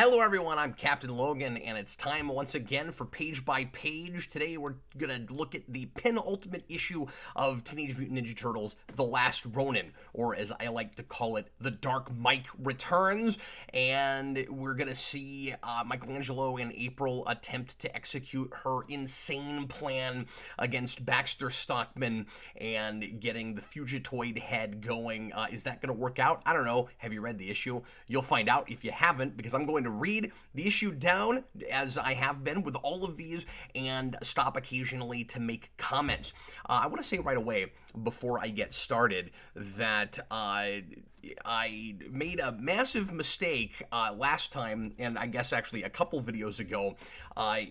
Hello everyone, I'm Captain Logan, and it's time once again for Page by Page. Today we're gonna look at the penultimate issue of Teenage Mutant Ninja Turtles, The Last Ronin, or as I like to call it, The Dark Mike Returns, and we're gonna see Michelangelo and April attempt to execute her insane plan against Baxter Stockman and getting the Fugitoid head going. Is that gonna work out? I don't know. Have you read the issue? You'll find out if you haven't, because I'm going to read the issue down as I have been with all of these and stop occasionally to make comments. I want to say right away before I get started that I made a massive mistake last time, and I guess actually a couple videos ago,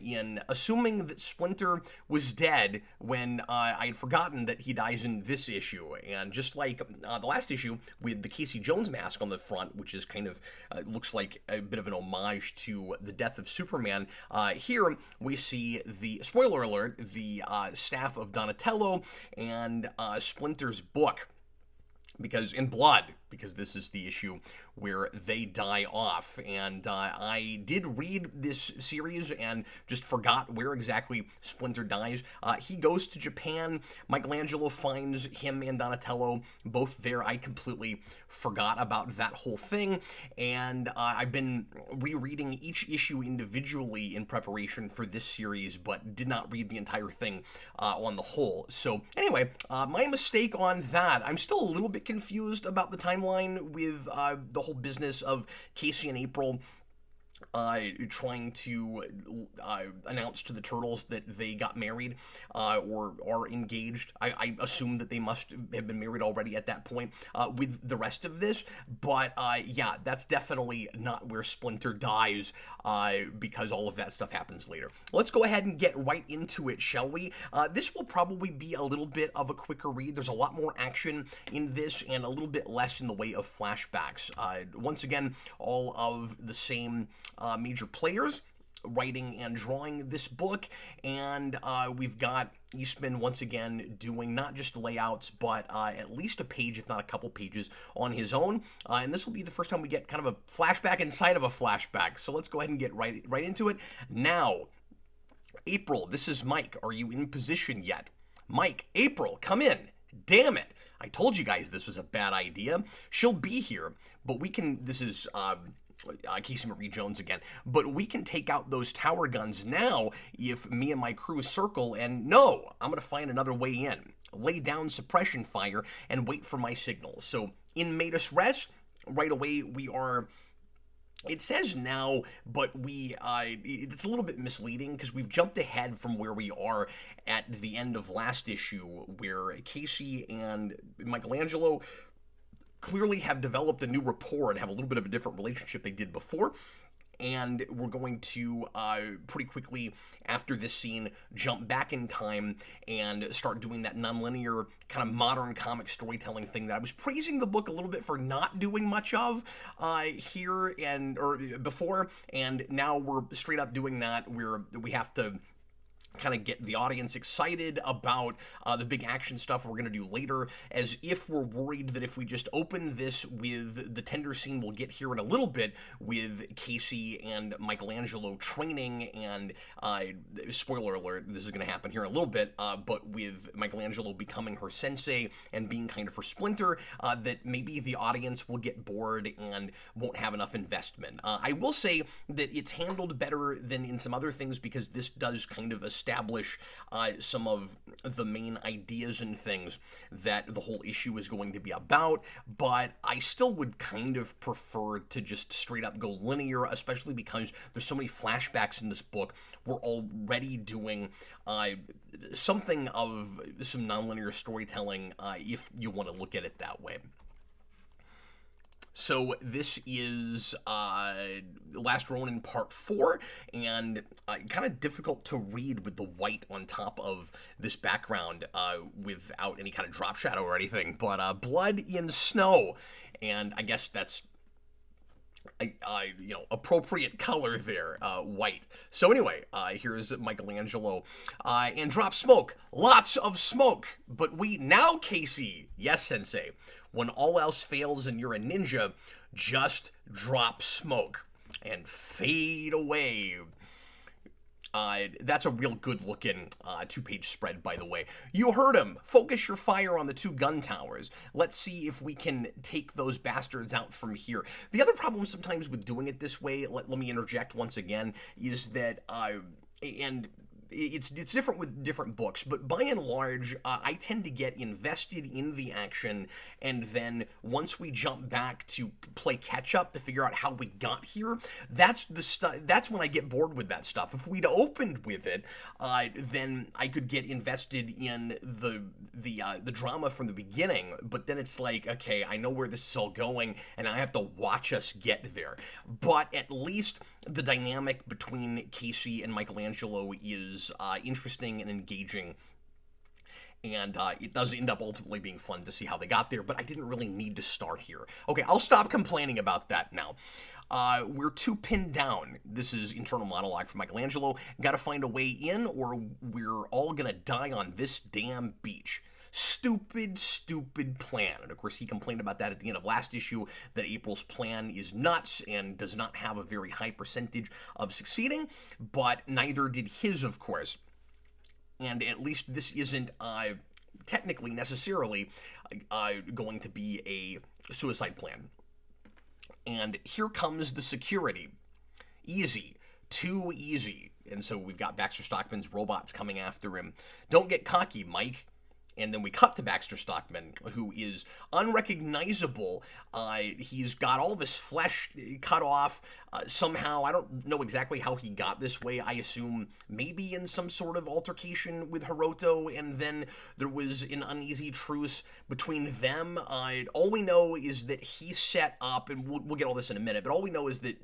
in assuming that Splinter was dead when I had forgotten that he dies in this issue. And just like the last issue with the Casey Jones mask on the front, which is kind of looks like a bit of an homage to the death of Superman, here we see the, spoiler alert, the staff of Donatello and Splinter's book, because in blood, because this is the issue where they die off. And I did read this series and just forgot where exactly Splinter dies. He goes to Japan. Michelangelo finds him and Donatello both there. I completely forgot about that whole thing. And I've been rereading each issue individually in preparation for this series, but did not read the entire thing on the whole. So anyway, my mistake on that. I'm still a little bit confused about the timeline with the whole business of Casey and April trying to announce to the Turtles that they got married or are engaged. I assume that they must have been married already at that point with the rest of this, but yeah, that's definitely not where Splinter dies because all of that stuff happens later. Let's go ahead and get right into it, shall we? This will probably be a little bit of a quicker read. There's a lot more action in this and a little bit less in the way of flashbacks. Once again, all of the same major players writing and drawing this book, and we've got Eastman once again doing not just layouts, but at least a page, if not a couple pages, on his own. And this will be the first time we get kind of a flashback inside of a flashback. So let's go ahead and get right into it. Now, April, this is Mike. Are you in position yet? Mike, April, come in. Damn it. I told you guys this was a bad idea. She'll be here, but we can, this is, Casey Marie Jones again, but we can take out those tower guns now if me and my crew circle, and no, I'm going to find another way in. Lay down suppression fire and wait for my signal. So in medias res, right away we are, it says now, but it's a little bit misleading because we've jumped ahead from where we are at the end of last issue, where Casey and Michelangelo clearly have developed a new rapport and have a little bit of a different relationship they did before. And we're going to, pretty quickly after this scene, jump back in time and start doing that nonlinear kind of modern comic storytelling thing that I was praising the book a little bit for not doing much of here or before. And now we're straight up doing that, where we have to kind of get the audience excited about the big action stuff we're going to do later, as if we're worried that if we just open this with the tender scene we'll get here in a little bit with Casey and Michelangelo training, and spoiler alert, this is going to happen here in a little bit, but with Michelangelo becoming her sensei and being kind of her Splinter, that maybe the audience will get bored and won't have enough investment. I will say that it's handled better than in some other things, because this does kind of establish some of the main ideas and things that the whole issue is going to be about, but I still would kind of prefer to just straight up go linear, especially because there's so many flashbacks in this book. We're already doing something of some nonlinear storytelling, if you want to look at it that way. So this is Last Ronin Part 4, and kind of difficult to read with the white on top of this background without any kind of drop shadow or anything, but blood in snow, and I guess that's appropriate color there, white. So anyway, here's Michelangelo, and drop smoke, lots of smoke, but we now, Casey, yes, sensei, when all else fails and you're a ninja, just drop smoke. and fade away. That's a real good-looking two-page spread, by the way. You heard him. Focus your fire on the two gun towers. Let's see if we can take those bastards out from here. The other problem sometimes with doing it this way, let me interject once again, is that, and it's different with different books, but by and large, I tend to get invested in the action, and then once we jump back to play catch up to figure out how we got here, that's when I get bored with that stuff. If we'd opened with it, then I could get invested in the drama from the beginning. But then it's like, okay, I know where this is all going, and I have to watch us get there. But at least the dynamic between Casey and Michelangelo is interesting and engaging, and it does end up ultimately being fun to see how they got there, but I didn't really need to start here. Okay, I'll stop complaining about that now. We're too pinned down. This is internal monologue for Michelangelo. Gotta find a way in, or we're all gonna die on this damn beach. Stupid, stupid plan. And of course, he complained about that at the end of last issue, that April's plan is nuts and does not have a very high percentage of succeeding, but neither did his, of course. And at least this isn't technically necessarily going to be a suicide plan. And here comes the security. Easy. Too easy. And so we've got Baxter Stockman's robots coming after him. Don't get cocky, Mike. And then we cut to Baxter Stockman, who is unrecognizable. He's got all of his flesh cut off somehow. I don't know exactly how he got this way. I assume maybe in some sort of altercation with Hiroto, and then there was an uneasy truce between them. All we know is that he set up, and we'll get all this in a minute, but all we know is that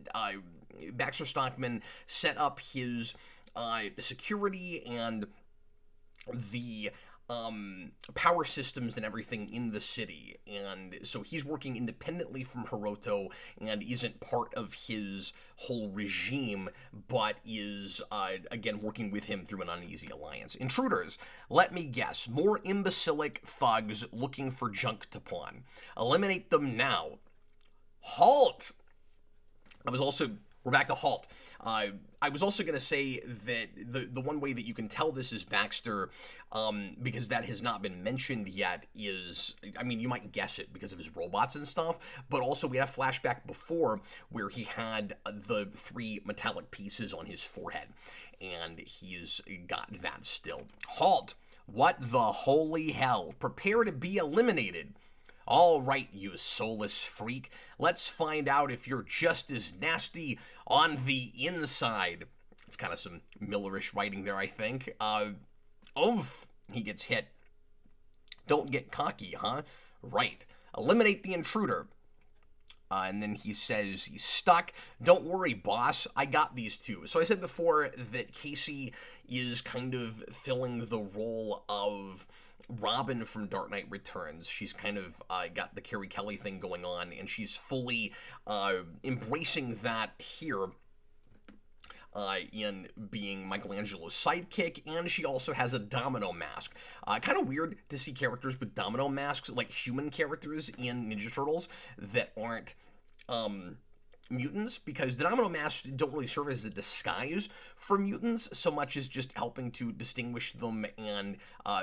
Baxter Stockman set up his security and the power systems and everything in the city, and so he's working independently from Hiroto and isn't part of his whole regime, but is again working with him through an uneasy alliance. Intruders, let me guess, more imbecilic thugs looking for junk to pawn. Eliminate them now. Halt. We're back to halt. I was also going to say that the one way that you can tell this is Baxter, because that has not been mentioned yet, is, I mean, you might guess it because of his robots and stuff, but also we had a flashback before where he had the 3 metallic pieces on his forehead, and he's got that still. Halt! What the holy hell? Prepare to be eliminated. All right, you soulless freak. Let's find out if you're just as nasty on the inside. It's kind of some Millerish writing there, I think. He gets hit. Don't get cocky, huh? Right. Eliminate the intruder. And then he says he's stuck. Don't worry, boss. I got these two. So I said before that Casey is kind of filling the role of Robin from Dark Knight Returns. She's kind of got the Carrie Kelly thing going on, and she's fully embracing that here in being Michelangelo's sidekick, and she also has a domino mask. Kind of weird to see characters with domino masks, like human characters in Ninja Turtles, that aren't mutants, because the domino masks don't really serve as a disguise for mutants so much as just helping to distinguish them and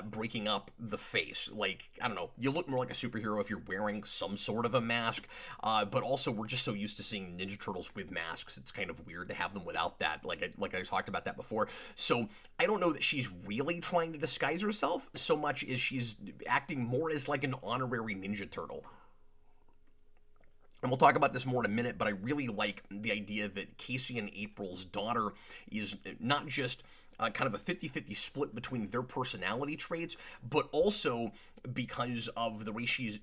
breaking up the face. Like, I don't know, you look more like a superhero if you're wearing some sort of a mask, but also we're just so used to seeing Ninja Turtles with masks, it's kind of weird to have them without that, like I talked about that before. So I don't know that she's really trying to disguise herself so much as she's acting more as like an honorary Ninja Turtle. And we'll talk about this more in a minute, but I really like the idea that Casey and April's daughter is not just kind of a 50-50 split between their personality traits, but also because of the way she's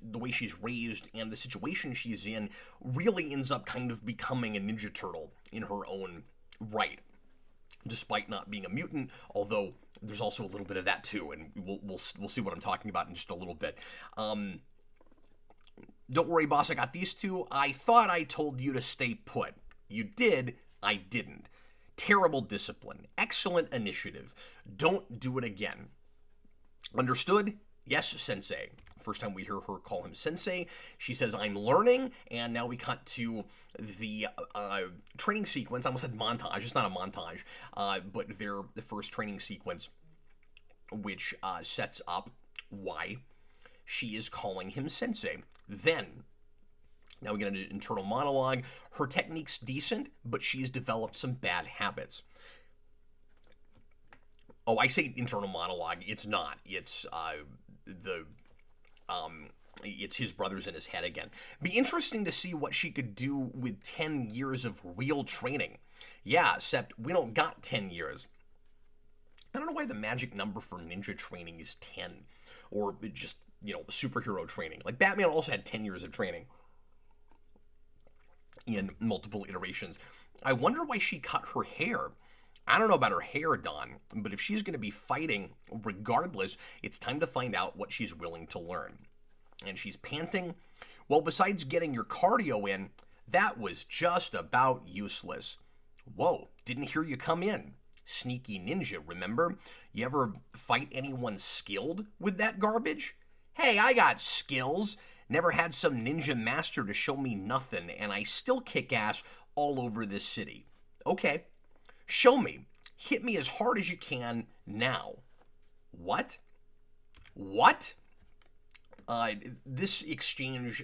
raised and the situation she's in, really ends up kind of becoming a Ninja Turtle in her own right, despite not being a mutant, although there's also a little bit of that too, and we'll see what I'm talking about in just a little bit. Don't worry, boss, I got these two. I thought I told you to stay put. You did, I didn't. Terrible discipline. Excellent initiative. Don't do it again. Understood? Yes, sensei. First time we hear her call him sensei, she says, I'm learning, and now we cut to the training sequence. I almost said montage. It's not a montage, but the first training sequence, which sets up why she is calling him sensei. Then, now we get an internal monologue. Her technique's decent, but she's developed some bad habits. Oh, I say internal monologue. It's not. It's his brothers in his head again. Be interesting to see what she could do with 10 years of real training. Yeah, except we don't got 10 years. I don't know why the magic number for ninja training is 10. Or just, superhero training. Like, Batman also had 10 years of training in multiple iterations. I wonder why she cut her hair. I don't know about her hair, Don, but if she's going to be fighting regardless, it's time to find out what she's willing to learn. And she's panting. Well, besides getting your cardio in, that was just about useless. Whoa, didn't hear you come in. Sneaky ninja, remember? You ever fight anyone skilled with that garbage? Hey, I got skills. Never had some ninja master to show me nothing, and I still kick ass all over this city. Okay. Show me. Hit me as hard as you can now. What? What? This exchange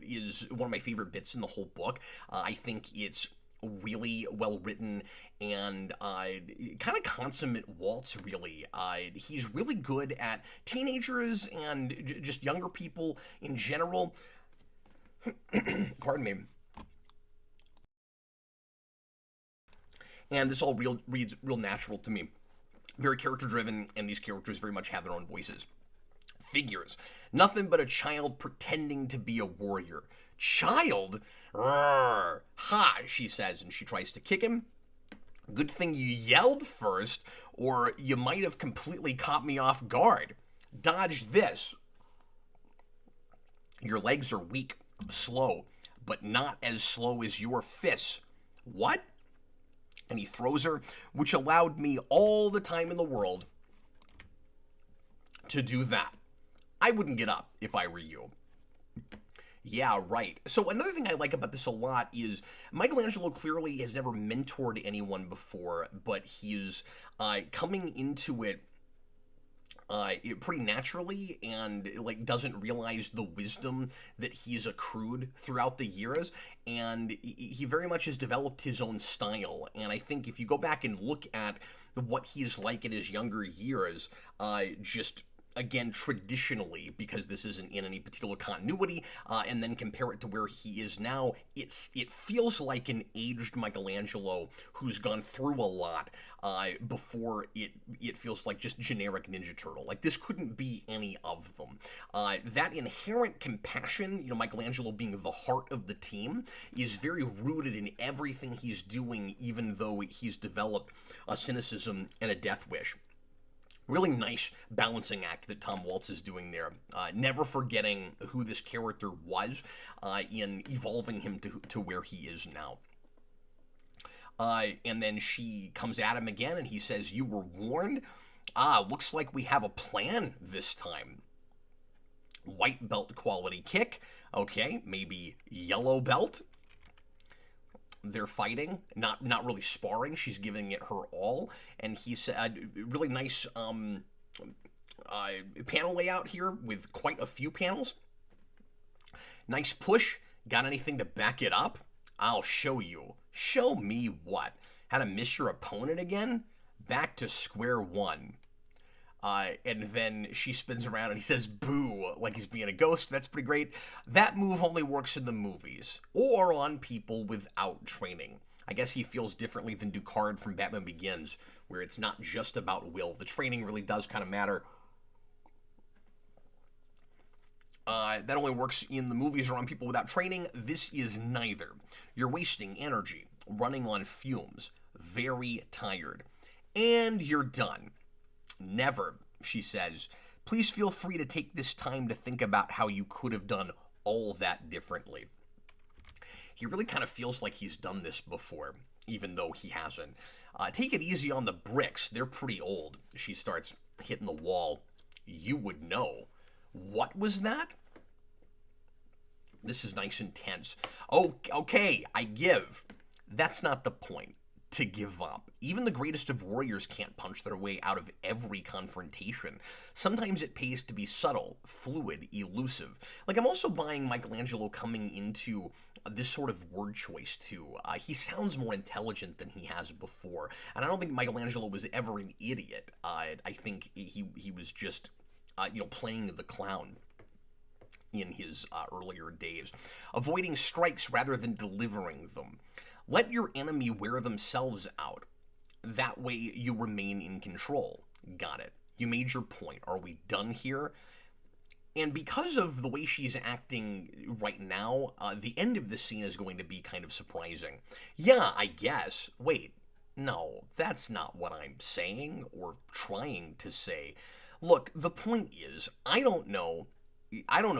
is one of my favorite bits in the whole book. I think it's really well written and kind of consummate Waltz, really. He's really good at teenagers and just younger people in general. Pardon me. And this all reads real natural to me. Very character-driven, and these characters very much have their own voices. Figures. Nothing but a child pretending to be a warrior. Child? Rrr. Ha, she says, and she tries to kick him. Good thing you yelled first, or you might have completely caught me off guard. Dodge this. Your legs are weak, slow, but not as slow as your fists. What? And he throws her, which allowed me all the time in the world to do that. I wouldn't get up if I were you. Yeah, right. So another thing I like about this a lot is Michelangelo clearly has never mentored anyone before, but he's coming into it pretty naturally and doesn't realize the wisdom that he's accrued throughout the years, and he very much has developed his own style. And I think if you go back and look at what he's like in his younger years, just again traditionally, because this isn't in any particular continuity, and then compare it to where he is now, it feels like an aged Michelangelo who's gone through a lot before it feels like just generic Ninja Turtle. Like, this couldn't be any of them. That inherent compassion, Michelangelo being the heart of the team, is very rooted in everything he's doing, even though he's developed a cynicism and a death wish. Really nice balancing act that Tom Waltz is doing there. Never forgetting who this character was in evolving him to where he is now. And then she comes at him again and he says, you were warned? Looks like we have a plan this time. White belt quality kick. Okay, maybe yellow belt. They're fighting, not really sparring. She's giving it her all, and he said, really nice panel layout here with quite a few panels. Nice push. Got anything to back it up? I'll show you. Show me what? How to miss your opponent again? Back to square one. And then she spins around and he says, boo, like he's being a ghost. That's pretty great. That move only works in the movies or on people without training. I guess he feels differently than Ducard from Batman Begins, where it's not just about will. The training really does kind of matter. That only works in the movies or on people without training. This is neither. You're wasting energy, running on fumes, very tired, and you're done. Never, she says. Please feel free to take this time to think about how you could have done all that differently. He really kind of feels like he's done this before, even though he hasn't. Take it easy on the bricks. They're pretty old. She starts hitting the wall. You would know. What was that? This is nice and tense. Oh, okay, I give. That's not the point. To give up. Even the greatest of warriors can't punch their way out of every confrontation. Sometimes it pays to be subtle, fluid, elusive. Like, I'm also buying Michelangelo coming into this sort of word choice, too. He sounds more intelligent than he has before. And I don't think Michelangelo was ever an idiot. I think he was just, playing the clown in his earlier days. Avoiding strikes rather than delivering them. Let your enemy wear themselves out. That way you remain in control. Got it. You made your point. Are we done here? And because of the way she's acting right now, the end of the scene is going to be kind of surprising. Yeah, I guess. Wait, no, that's not what I'm saying or trying to say. Look, the point is, I don't know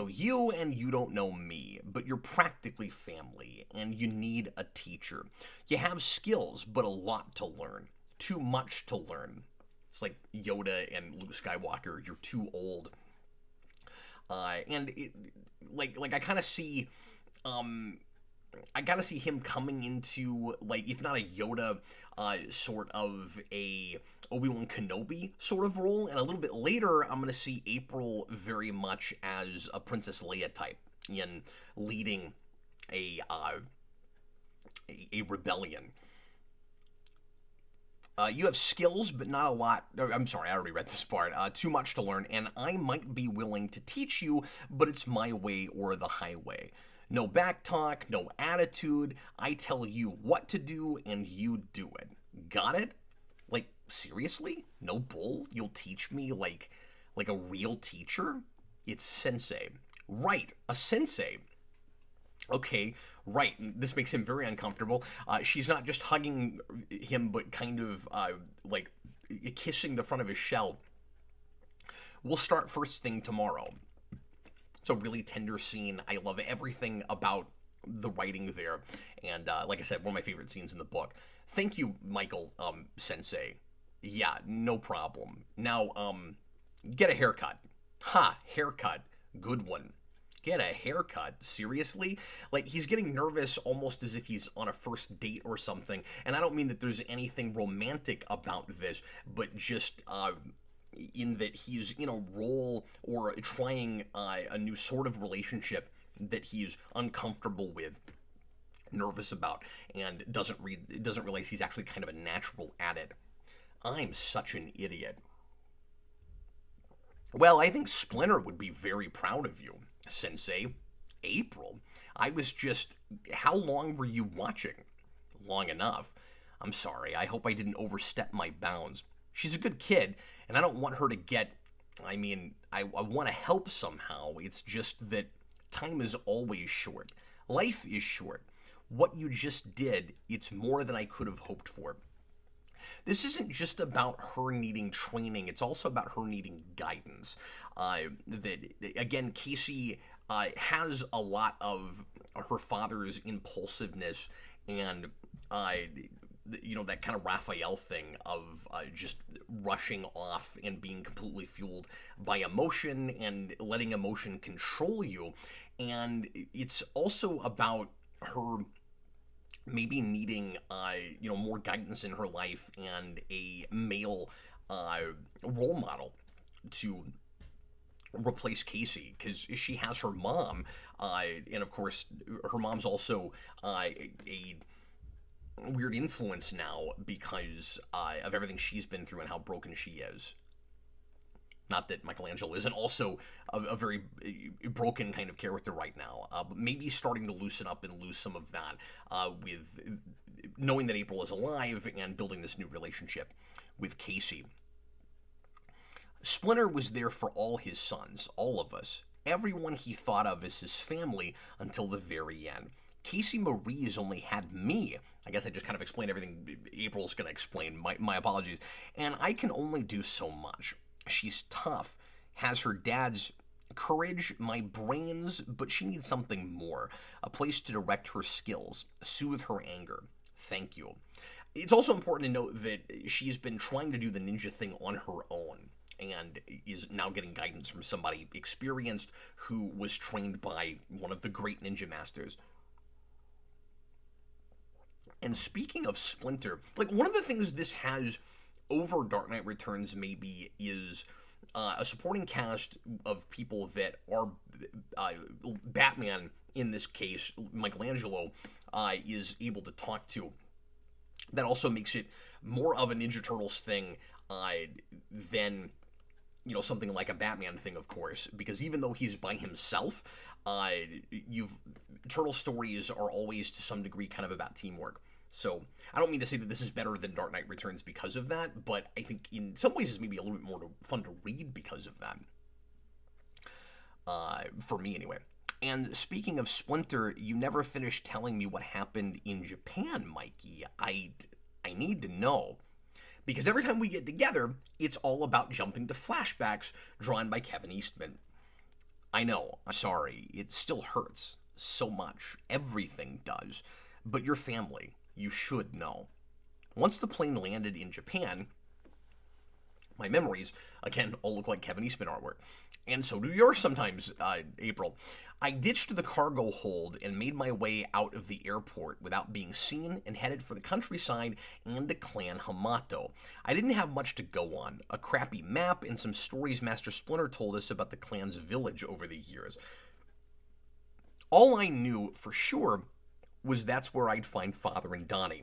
you and you don't know me, but you're practically family and you need a teacher. You have skills, but a lot to learn. Too much to learn. It's like Yoda and Luke Skywalker, you're too old. And I kind of see, I gotta see him coming into, like, if not a Yoda, sort of a Obi-Wan Kenobi sort of role, and a little bit later, I'm gonna see April very much as a Princess Leia type in leading a rebellion. You have skills, but not a lot. I'm sorry, I already read this part. Too much to learn, and I might be willing to teach you, but it's my way or the highway. No backtalk, no attitude. I tell you what to do, and you do it. Got it? Like, seriously? No bull? You'll teach me like a real teacher? It's sensei. Right, a sensei. Okay, right. This makes him very uncomfortable. She's not just hugging him, but kind of like kissing the front of his shell. We'll start first thing tomorrow. It's a really tender scene. I love everything about the writing there. And like I said, one of my favorite scenes in the book. Thank you, Michael, Sensei. Yeah, no problem. Now, get a haircut. Ha, haircut. Good one. Get a haircut? Seriously? Like, he's getting nervous almost as if he's on a first date or something. And I don't mean that there's anything romantic about this, but just in that he's in a role or trying a new sort of relationship that he's uncomfortable with, nervous about, and doesn't realize he's actually kind of a natural at it. I'm such an idiot. Well, I think Splinter would be very proud of you, Sensei. April? I was just... How long were you watching? Long enough. I'm sorry, I hope I didn't overstep my bounds. She's a good kid, and I don't want her to get... I mean, I want to help somehow. It's just that time is always short. Life is short. What you just did, it's more than I could have hoped for. This isn't just about her needing training, it's also about her needing guidance. Again, Casey has a lot of her father's impulsiveness and, that kind of Raphael thing of just rushing off and being completely fueled by emotion and letting emotion control you. And it's also about her maybe needing, more guidance in her life and a male role model to replace Casey, because she has her mom, and of course, her mom's also a weird influence now because of everything she's been through and how broken she is. Not that Michelangelo isn't also a very broken kind of character right now, but maybe starting to loosen up and lose some of that with knowing that April is alive and building this new relationship with Casey. Splinter was there for all his sons, all of us, everyone he thought of as his family until the very end. Casey Marie's only had me. I guess I just kind of explained everything April's going to explain. My apologies. And I can only do so much. She's tough, has her dad's courage, my brains, but she needs something more. A place to direct her skills, soothe her anger. Thank you. It's also important to note that she's been trying to do the ninja thing on her own. and is now getting guidance from somebody experienced who was trained by one of the great ninja masters. And speaking of Splinter, like one of the things this has over Dark Knight Returns maybe is a supporting cast of people that are Batman, in this case, Michelangelo, is able to talk to. That also makes it more of a Ninja Turtles thing than something like a Batman thing, of course, because even though he's by himself, you've turtle stories are always to some degree kind of about teamwork. So I don't mean to say that this is better than Dark Knight Returns because of that, but I think in some ways it's maybe a little bit more fun to read because of that. For me, anyway. And speaking of Splinter, you never finished telling me what happened in Japan, Mikey. I need to know. Because every time we get together, it's all about jumping to flashbacks drawn by Kevin Eastman. I know, I'm sorry, it still hurts so much. Everything does. But your family, you should know. Once the plane landed in Japan, my memories, again, all look like Kevin Eastman artwork. And so do yours sometimes, April. I ditched the cargo hold and made my way out of the airport without being seen and headed for the countryside and to Clan Hamato. I didn't have much to go on, a crappy map and some stories Master Splinter told us about the clan's village over the years. All I knew for sure was that's where I'd find Father and Donnie,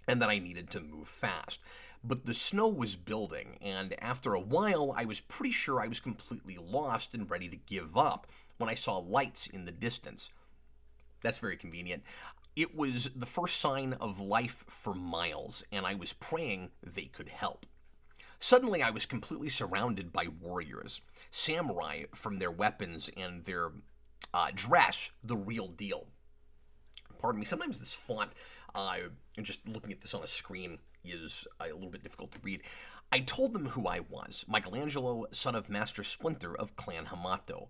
and that I needed to move fast. But the snow was building, and after a while, I was pretty sure I was completely lost and ready to give up when I saw lights in the distance. That's very convenient. It was the first sign of life for miles, and I was praying they could help. Suddenly, I was completely surrounded by warriors, samurai from their weapons and their dress, the real deal. Pardon me, sometimes this font, and just looking at this on a screen, is a little bit difficult to read. I told them who I was, Michelangelo, son of Master Splinter of Clan Hamato.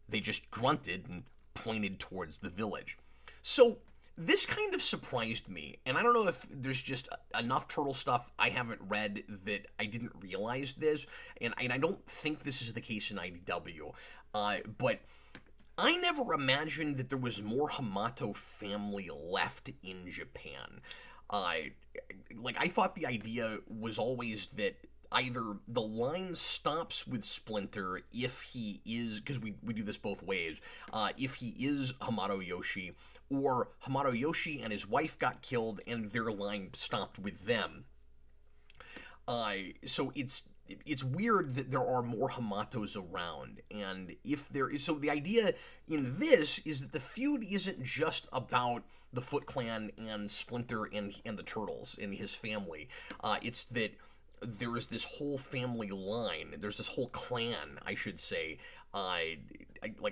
They just grunted and pointed towards the village. So this kind of surprised me, and I don't know if there's just enough turtle stuff I haven't read that I didn't realize this, and I don't think this is the case in IDW, but I never imagined that there was more Hamato family left in Japan. I thought the idea was always that either the line stops with Splinter if he is, because we do this both ways, if he is Hamato Yoshi, or Hamato Yoshi and his wife got killed and their line stopped with them. So it's weird that there are more Hamatos around, and if there is, so the idea in this is that the feud isn't just about the Foot Clan and Splinter and the Turtles and his family. It's that there is this whole family line. There's this whole clan, I should say. I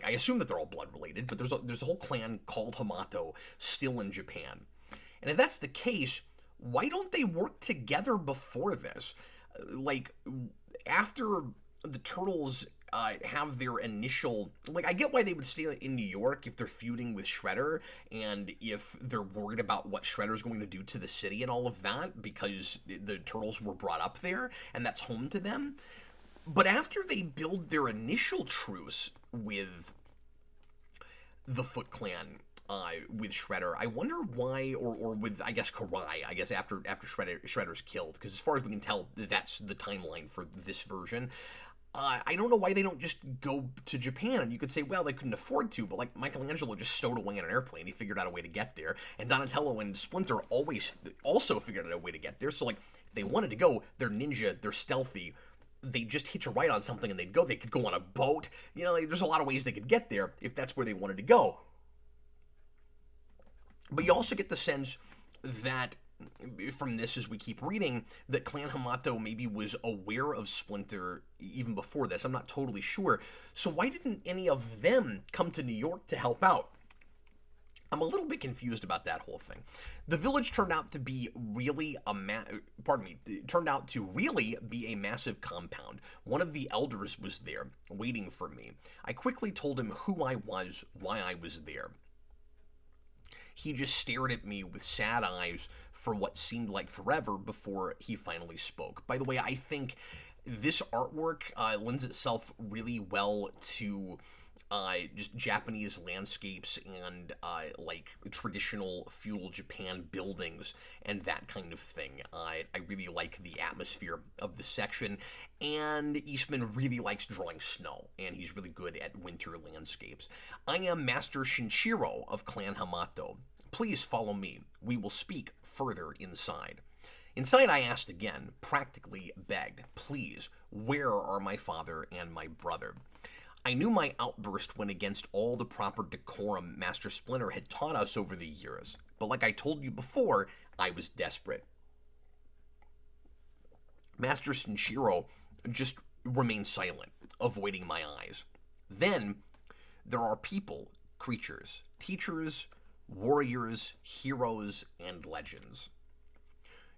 assume that they're all blood related, but there's a whole clan called Hamato still in Japan. And if that's the case, why don't they work together before this? After the Turtles have their initial, I get why they would stay in New York if they're feuding with Shredder and if they're worried about what Shredder's going to do to the city and all of that, because the Turtles were brought up there and that's home to them. But after they build their initial truce with the Foot Clan, with Shredder, I wonder why, or with, I guess, Karai, I guess, after Shredder's killed, because as far as we can tell, that's the timeline for this version. I don't know why they don't just go to Japan, and you could say, well, they couldn't afford to, but, Michelangelo just stowed away in an airplane, he figured out a way to get there, and Donatello and Splinter also figured out a way to get there, so, if they wanted to go, they're ninja, they're stealthy, they just hitch a ride on something and they'd go, they could go on a boat, there's a lot of ways they could get there if that's where they wanted to go. But you also get the sense that, from this as we keep reading, that Clan Hamato maybe was aware of Splinter even before this. I'm not totally sure. So why didn't any of them come to New York to help out? I'm a little bit confused about that whole thing. The village turned out to be really turned out to really be a massive compound. One of the elders was there, waiting for me. I quickly told him who I was, why I was there. He just stared at me with sad eyes for what seemed like forever before he finally spoke. By the way, I think this artwork lends itself really well to just Japanese landscapes and like traditional feudal Japan buildings and that kind of thing. I really like the atmosphere of the section, and Eastman really likes drawing snow, and he's really good at winter landscapes. I am Master Shinshiro of Clan Hamato. Please follow me. We will speak further inside. Inside, I asked again, practically begged, please, where are my father and my brother? I knew my outburst went against all the proper decorum Master Splinter had taught us over the years, but like I told you before, I was desperate. Master Shinshiro just remained silent, avoiding my eyes. Then, there are people, creatures, teachers, warriors, heroes, and legends.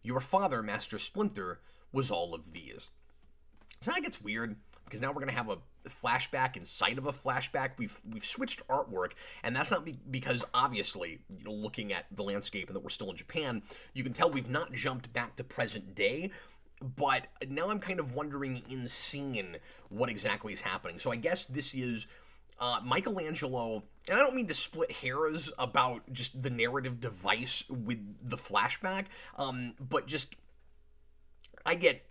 Your father, Master Splinter, was all of these. So that gets weird, because now we're going to have a flashback inside of a flashback. We've switched artwork, and that's not because, obviously, looking at the landscape and that we're still in Japan, you can tell we've not jumped back to present day, but now I'm kind of wondering in scene what exactly is happening. So I guess this is Michelangelo, and I don't mean to split hairs about just the narrative device with the flashback, but just I get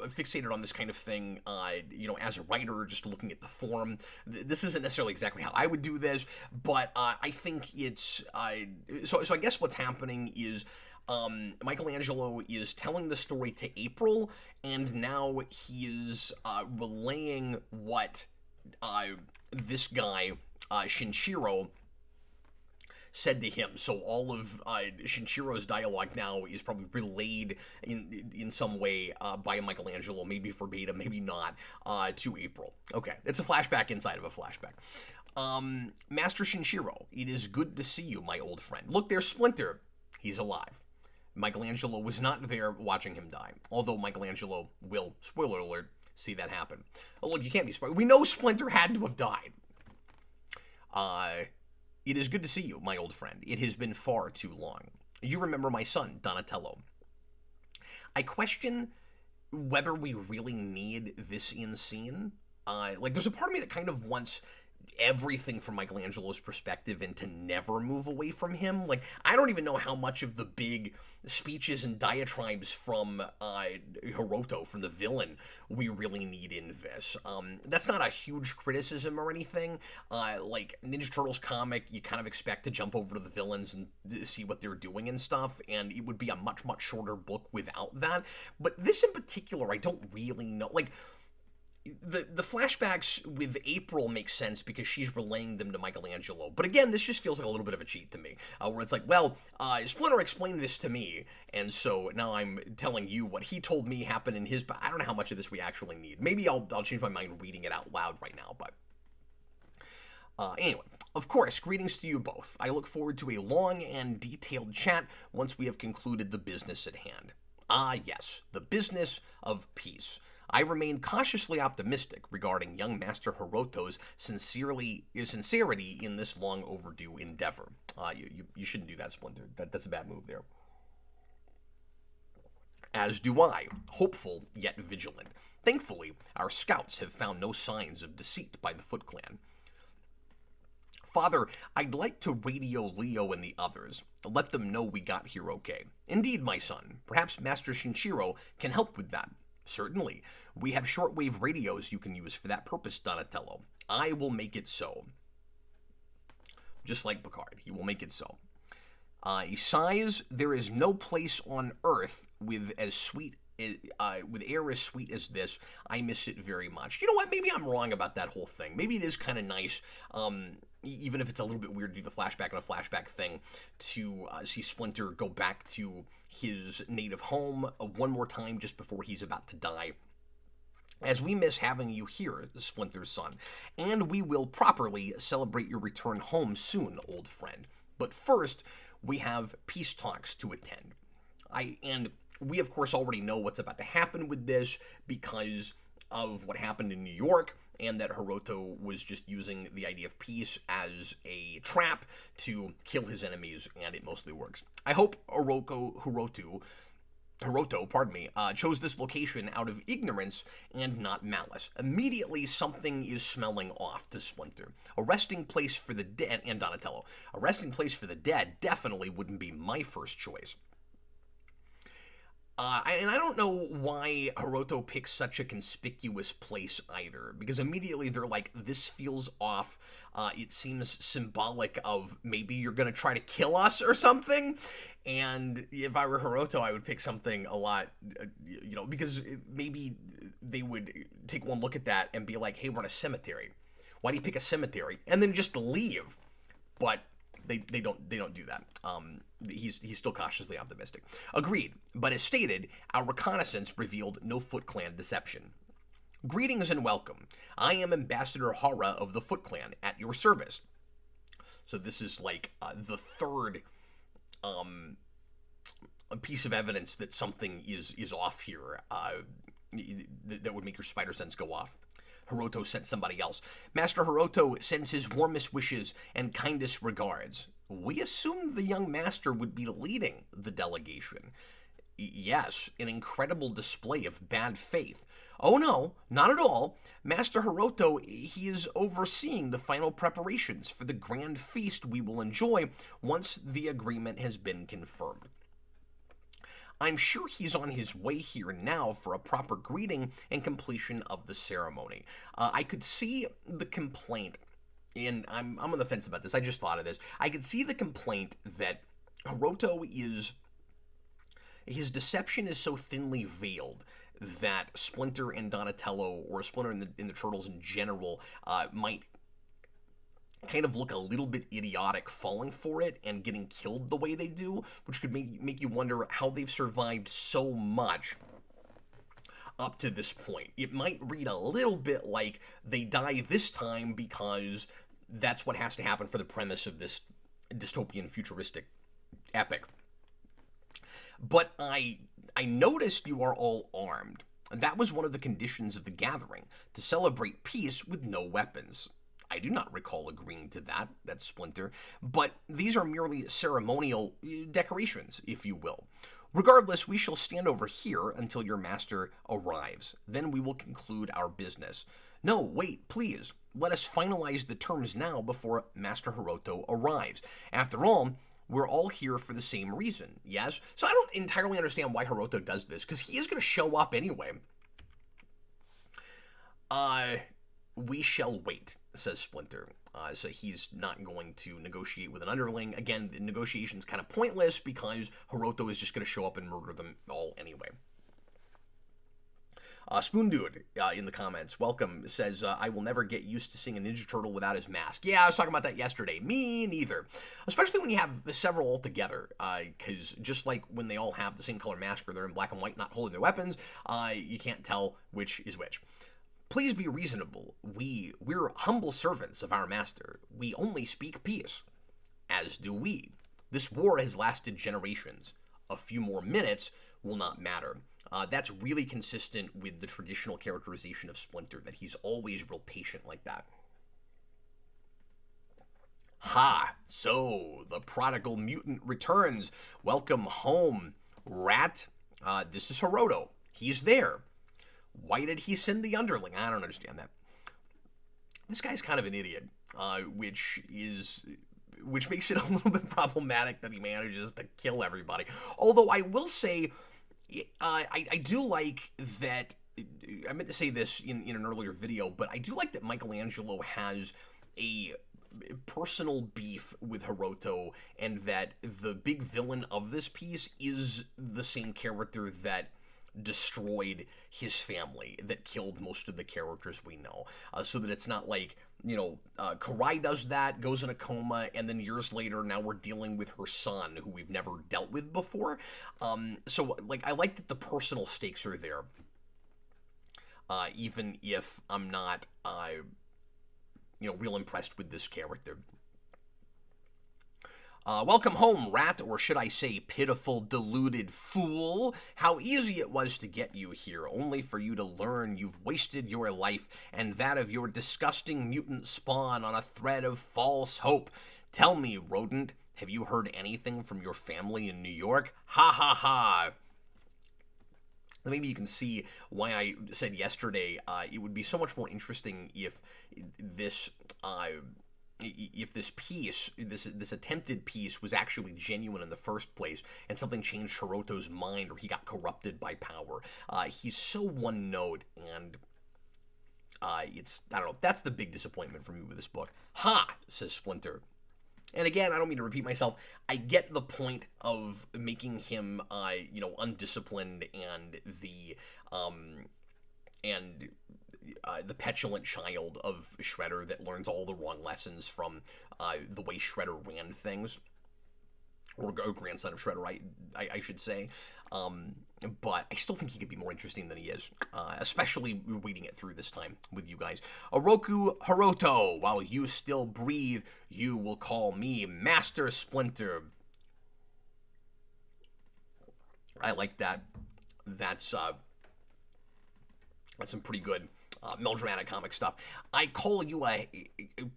fixated on this kind of thing, as a writer, just looking at the form. This isn't necessarily exactly how I would do this, but I think it's... So I guess what's happening is Michelangelo is telling the story to April, and now he is relaying what this guy, Shinshiro, said to him. So all of Shinshiro's dialogue now is probably relayed in some way by Michelangelo, maybe verbatim, maybe not, to April. Okay, it's a flashback inside of a flashback. Master Shinshiro, it is good to see you, my old friend. Look, there's Splinter. He's alive. Michelangelo was not there watching him die, although Michelangelo will, spoiler alert, see that happen. Oh, look, you can't be spoiled. We know Splinter had to have died. It is good to see you, my old friend. It has been far too long. You remember my son, Donatello. I question whether we really need this in scene. There's a part of me that kind of wants everything from Michelangelo's perspective and to never move away from him. Like, I don't even know how much of the big speeches and diatribes from Hiroto, from the villain, we really need in this. That's not a huge criticism or anything. Like, Ninja Turtles comic, you kind of expect to jump over to the villains and see what they're doing and stuff, and it would be a much, much shorter book without that. But this in particular, I don't really know. Like, the flashbacks with April make sense because she's relaying them to Michelangelo. But again, this just feels like a little bit of a cheat to me, where it's like, well, Splinter explained this to me, and so now I'm telling you what he told me happened in his... But I don't know how much of this we actually need. Maybe I'll change my mind reading it out loud right now, but... Anyway, of course, greetings to you both. I look forward to a long and detailed chat once we have concluded the business at hand. Ah, yes, the business of peace. I remain cautiously optimistic regarding young Master Hiroto's sincerity in this long overdue endeavor. You shouldn't do that, Splinter. That's a bad move there. As do I, hopeful yet vigilant. Thankfully, our scouts have found no signs of deceit by the Foot Clan. Father, I'd like to radio Leo and the others. Let them know we got here okay. Indeed, my son. Perhaps Master Shinshiro can help with that. Certainly. We have shortwave radios you can use for that purpose, Donatello. I will make it so. Just like Picard, he will make it so. He sighs, there is no place on Earth with air as sweet as this. I miss it very much. You know what? Maybe I'm wrong about that whole thing. Maybe it is kind of nice, even if it's a little bit weird to do the flashback and a flashback thing, to see Splinter go back to his native home one more time just before he's about to die. As we miss having you here, Splinter's son, and we will properly celebrate your return home soon, old friend. But first, we have peace talks to attend. And we, of course, already know what's about to happen with this because of what happened in New York, and that Hiroto was just using the idea of peace as a trap to kill his enemies, and it mostly works. I hope Hiroto Hiroto, pardon me, chose this location out of ignorance and not malice. Immediately, something is smelling off to Splinter. A resting place for the dead, and Donatello. A resting place for the dead definitely wouldn't be my first choice. And I don't know why Hiroto picks such a conspicuous place either, because immediately they're like, this feels off. It seems symbolic of maybe you're going to try to kill us or something. And if I were Hiroto, I would pick something a lot, because maybe they would take one look at that and be like, hey, we're in a cemetery. Why do you pick a cemetery? And then just leave. But they don't do that. He's still cautiously optimistic. Agreed, but as stated, our reconnaissance revealed no Foot Clan deception. Greetings and welcome. I am Ambassador Hara of the Foot Clan at your service. So this is like the third a piece of evidence that something is off here that would make your spider sense go off. Hiroto sent somebody else. Master Hiroto sends his warmest wishes and kindest regards. We assumed the young master would be leading the delegation. Yes, an incredible display of bad faith. Oh no, not at all. Master Hiroto, he is overseeing the final preparations for the grand feast we will enjoy once the agreement has been confirmed. I'm sure he's on his way here now for a proper greeting and completion of the ceremony. I could see the complaint, and I'm on the fence about this, I just thought of this. I could see the complaint that Hiroto his deception is so thinly veiled that Splinter and Donatello, or Splinter and the Turtles in general, might kind of look a little bit idiotic falling for it and getting killed the way they do, which could make you wonder how they've survived so much up to this point. It might read a little bit like they die this time because that's what has to happen for the premise of this dystopian futuristic epic. But I noticed you are all armed. That was one of the conditions of the gathering, to celebrate peace with no weapons. I do not recall agreeing to that, that's Splinter, but these are merely ceremonial decorations, if you will. Regardless, we shall stand over here until your master arrives. Then we will conclude our business. No, wait, please. Let us finalize the terms now before Master Hiroto arrives. After all, we're all here for the same reason, yes? So I don't entirely understand why Hiroto does this, because he is going to show up anyway. We shall wait, says Splinter. So he's not going to negotiate with an underling. Again, the negotiation's kind of pointless because Hiroto is just going to show up and murder them all anyway. Spoon Dude in the comments, welcome, says, I will never get used to seeing a Ninja Turtle without his mask. Yeah, I was talking about that yesterday. Me neither. Especially when you have several all together, because just like when they all have the same color mask or they're in black and white not holding their weapons, you can't tell which is which. Please be reasonable. We're humble servants of our master. We only speak peace. As do we. This war has lasted generations. A few more minutes will not matter. That's really consistent with the traditional characterization of Splinter, that he's always real patient like that. Ha! So, the prodigal mutant returns. Welcome home, Rat. This is Hiroto. He's there. Why did he send the underling? I don't understand that. This guy's kind of an idiot, which makes it a little bit problematic that he manages to kill everybody. Although I will say, I do like that. I meant to say this in an earlier video, but I do like that Michelangelo has a personal beef with Hiroto, and that the big villain of this piece is the same character that destroyed his family, that killed most of the characters we know, so that it's not like, Karai does that, goes in a coma, and then years later now we're dealing with her son, who we've never dealt with before. So I like that the personal stakes are there, even if I'm not real impressed with this character. Welcome home, Rat, or should I say pitiful, deluded fool. How easy it was to get you here, only for you to learn you've wasted your life and that of your disgusting mutant spawn on a thread of false hope. Tell me, rodent, have you heard anything from your family in New York? Ha ha ha. maybe you can see why I said yesterday it would be so much more interesting if this piece, this attempted piece, was actually genuine in the first place, and something changed Hiroto's mind, or he got corrupted by power. He's so one note, and I don't know. That's the big disappointment for me with this book. Ha! Says Splinter. And again, I don't mean to repeat myself. I get the point of making him, undisciplined and the petulant child of Shredder that learns all the wrong lessons from the way Shredder ran things, or grandson of Shredder, I should say. But I still think he could be more interesting than he is, especially reading it through this time with you guys. Oroku Hiroto, while you still breathe, you will call me Master Splinter. I like that. That's some pretty good melodramatic comic stuff. I call you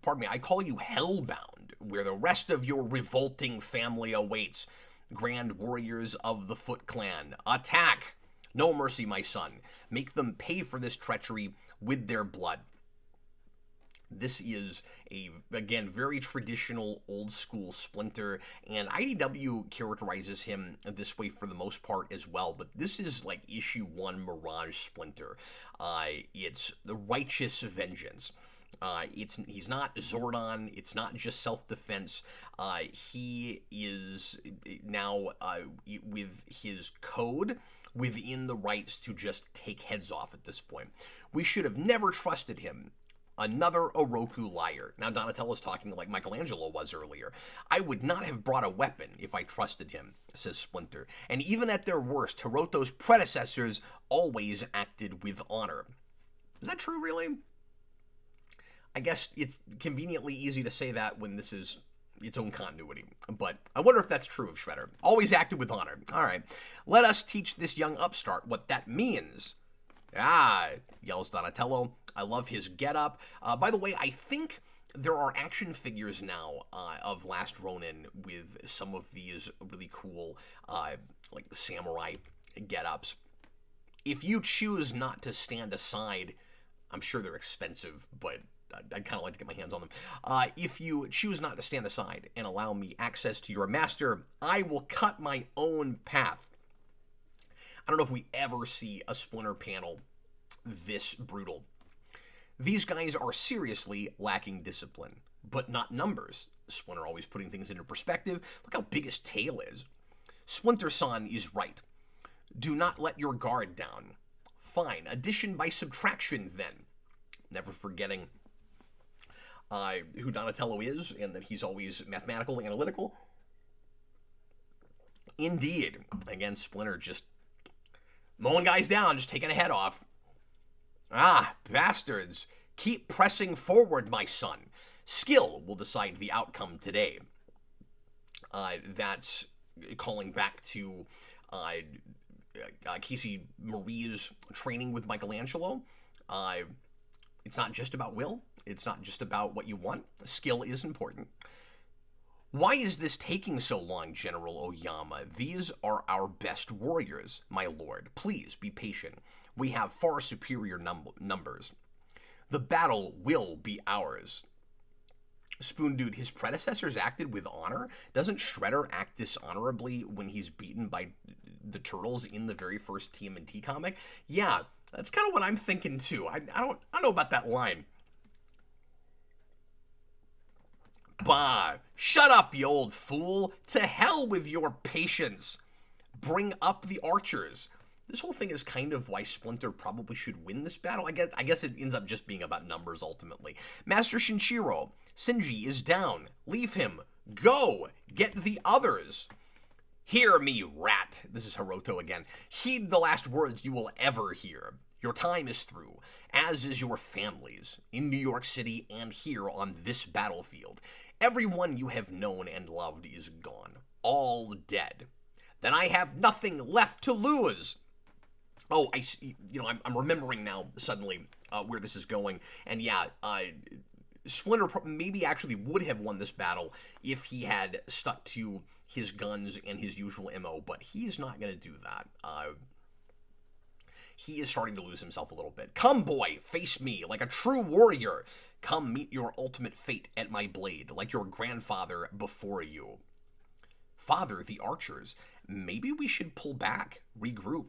Hellbound, where the rest of your revolting family awaits. Grand warriors of the Foot Clan, attack! No mercy, my son. Make them pay for this treachery with their blood. This is again, very traditional, old-school Splinter, and IDW characterizes him this way for the most part as well, but this is like issue 1 Mirage Splinter. It's the righteous vengeance. He's not Zordon. It's not just self-defense. He is now with his code within the rights to just take heads off at this point. We should have never trusted him. Another Oroku liar. Now Donatello's talking like Michelangelo was earlier. I would not have brought a weapon if I trusted him, says Splinter. And even at their worst, Hiroto's predecessors always acted with honor. Is that true, really? I guess it's conveniently easy to say that when this is its own continuity, but I wonder if that's true of Shredder. Always acted with honor. All right, let us teach this young upstart what that means. Ah, yells Donatello. I love his getup. By the way, I think there are action figures now of Last Ronin with some of these really cool, like samurai getups. If you choose not to stand aside, I'm sure they're expensive, but I'd kind of like to get my hands on them. If you choose not to stand aside and allow me access to your master, I will cut my own path. I don't know if we ever see a Splinter panel this brutal. These guys are seriously lacking discipline, but not numbers. Splinter always putting things into perspective. Look how big his tail is. Splinter-san is right. Do not let your guard down. Fine, addition by subtraction then. Never forgetting who Donatello is, and that he's always mathematical, analytical. Indeed. Again, Splinter just mowing guys down, just taking a head off. Ah, bastards. Keep pressing forward, my son. Skill will decide the outcome today. That's calling back to Casey Marie's training with Michelangelo. It's not just about will. It's not just about what you want. Skill is important. Why is this taking so long, General Oyama? These are our best warriors, my lord. Please be patient. We have far superior numbers. The battle will be ours. Spoon Dude, his predecessors acted with honor. Doesn't Shredder act dishonorably when he's beaten by the Turtles in the very first TMNT comic? Yeah, that's kind of what I'm thinking too. I don't know about that line. Bah! Shut up, you old fool! To hell with your patience! Bring up the archers. This whole thing is kind of why Splinter probably should win this battle. I guess it ends up just being about numbers ultimately. Master Shinshiro, Shinji is down. Leave him. Go! Get the others. Hear me, rat. This is Hiroto again. Heed the last words you will ever hear. Your time is through, as is your family's, in New York City and here on this battlefield. Everyone you have known and loved is gone. All dead. Then I have nothing left to lose. Oh, I'm remembering now suddenly where this is going. And yeah, Splinter maybe actually would have won this battle if he had stuck to his guns and his usual MO, but he's not going to do that. he is starting to lose himself a little bit. Come, boy, face me like a true warrior. Come meet your ultimate fate at my blade, like your grandfather before you. Father, the archers, maybe we should pull back, regroup.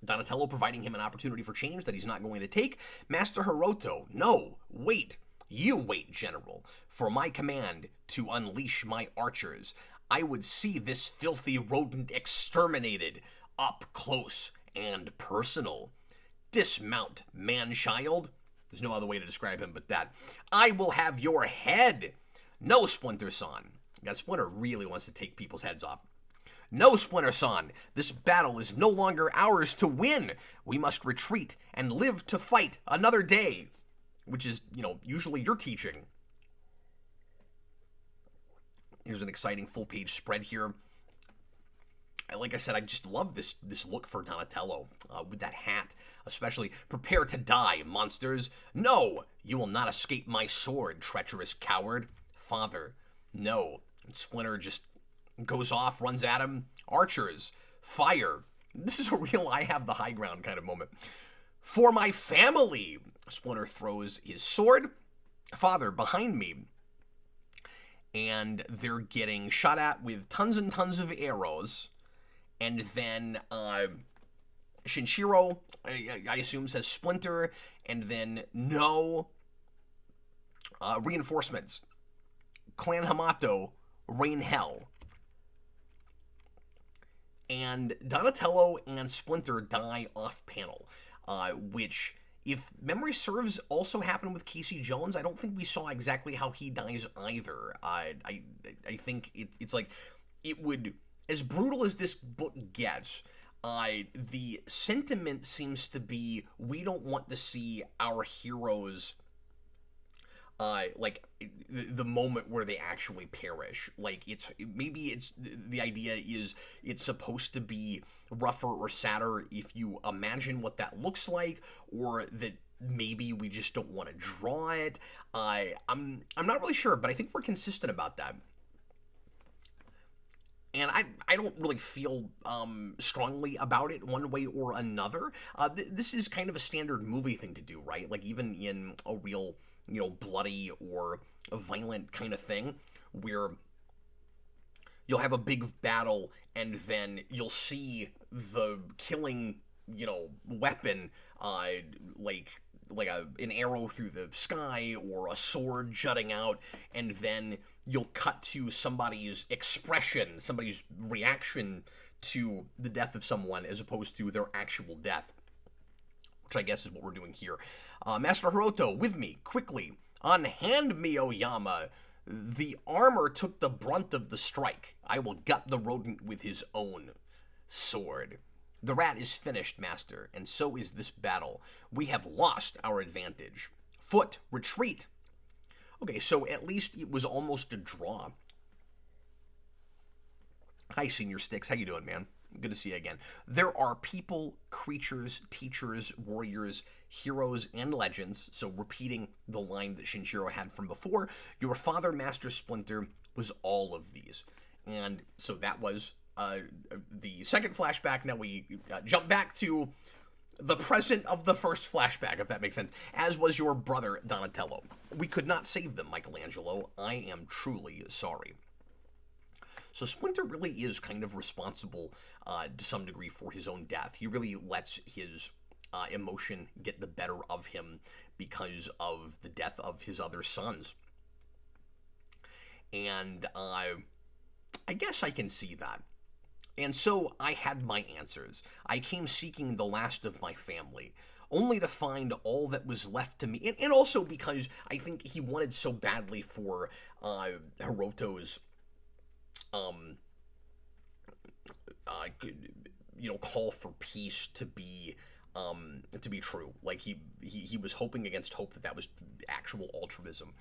Donatello providing him an opportunity for change that he's not going to take. Master Hiroto, no, wait. You wait, General, for my command to unleash my archers. I would see this filthy rodent exterminated, up close and personal. Dismount, man-child. There's no other way to describe him but that. I will have your head. No, Splinter-san. God, Splinter really wants to take people's heads off. No, Splinter-san, this battle is no longer ours to win. We must retreat and live to fight another day. Which is, usually your teaching. Here's an exciting full-page spread here. Like I said, I just love this look for Donatello, with that hat, especially. Prepare to die, monsters. No, you will not escape my sword, treacherous coward. Father, no. And Splinter just goes off, runs at him. Archers, fire. This is a real I have the high ground kind of moment. For my family, Splinter throws his sword. Father, behind me. And they're getting shot at with tons and tons of arrows. And then Shinshiro, I assume, says Splinter. And then no. Reinforcements. Clan Hamato, rain hell. And Donatello and Splinter die off-panel. Which, if memory serves, also happened with Casey Jones. I don't think we saw exactly how he dies either. I think it's like, it would, as brutal as this book gets, the sentiment seems to be, we don't want to see our heroes, the moment where they actually perish. Like, the idea is it's supposed to be rougher or sadder if you imagine what that looks like, or that maybe we just don't want to draw it. I'm not really sure, but I think we're consistent about that. And I don't really feel strongly about it one way or another. This is kind of a standard movie thing to do, right? Like, even in a real, bloody or a violent kind of thing, where you'll have a big battle and then you'll see the killing, weapon, like an arrow through the sky or a sword jutting out, and then you'll cut to somebody's expression, somebody's reaction to the death of someone as opposed to their actual death, which I guess is what we're doing here. Master Hiroto, with me, quickly. Unhand me, Oyama. The armor took the brunt of the strike. I will gut the rodent with his own sword. The rat is finished, Master, and so is this battle. We have lost our advantage. Foot, retreat. Okay, so at least it was almost a draw. Hi, Senior Sticks. How you doing, man? Good to see you again. There are people, creatures, teachers, warriors, heroes, and legends. So repeating the line that Shinshiro had from before, your father, Master Splinter, was all of these. And so that was the second flashback. Now we jump back to the present of the first flashback, if that makes sense, as was your brother, Donatello. We could not save them, Michelangelo. I am truly sorry. So Splinter really is kind of responsible to some degree for his own death. He really lets his emotion get the better of him because of the death of his other sons. And I guess I can see that. And so I had my answers. I came seeking the last of my family, only to find all that was left to me. And also because I think he wanted so badly for Hiroto's call for peace to be true. Like, he was hoping against hope that was actual altruism.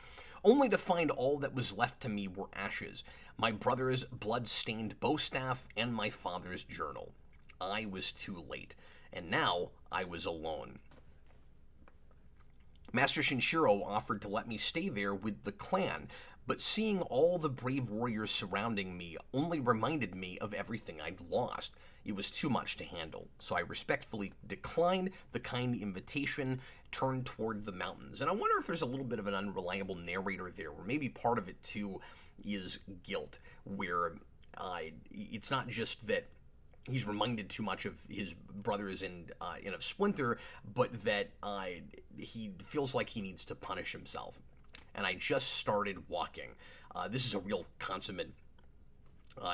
Only to find all that was left to me were ashes, my brother's blood-stained bow staff, and my father's journal. I was too late, and now I was alone. Master Shinshiro offered to let me stay there with the clan, but seeing all the brave warriors surrounding me only reminded me of everything I'd lost. It was too much to handle, so I respectfully declined the kind invitation, turned toward the mountains. And I wonder if there's a little bit of an unreliable narrator there, or maybe part of it too is guilt, where it's not just that he's reminded too much of his brothers and of Splinter, but that he feels like he needs to punish himself. And I just started walking. This is a real consummate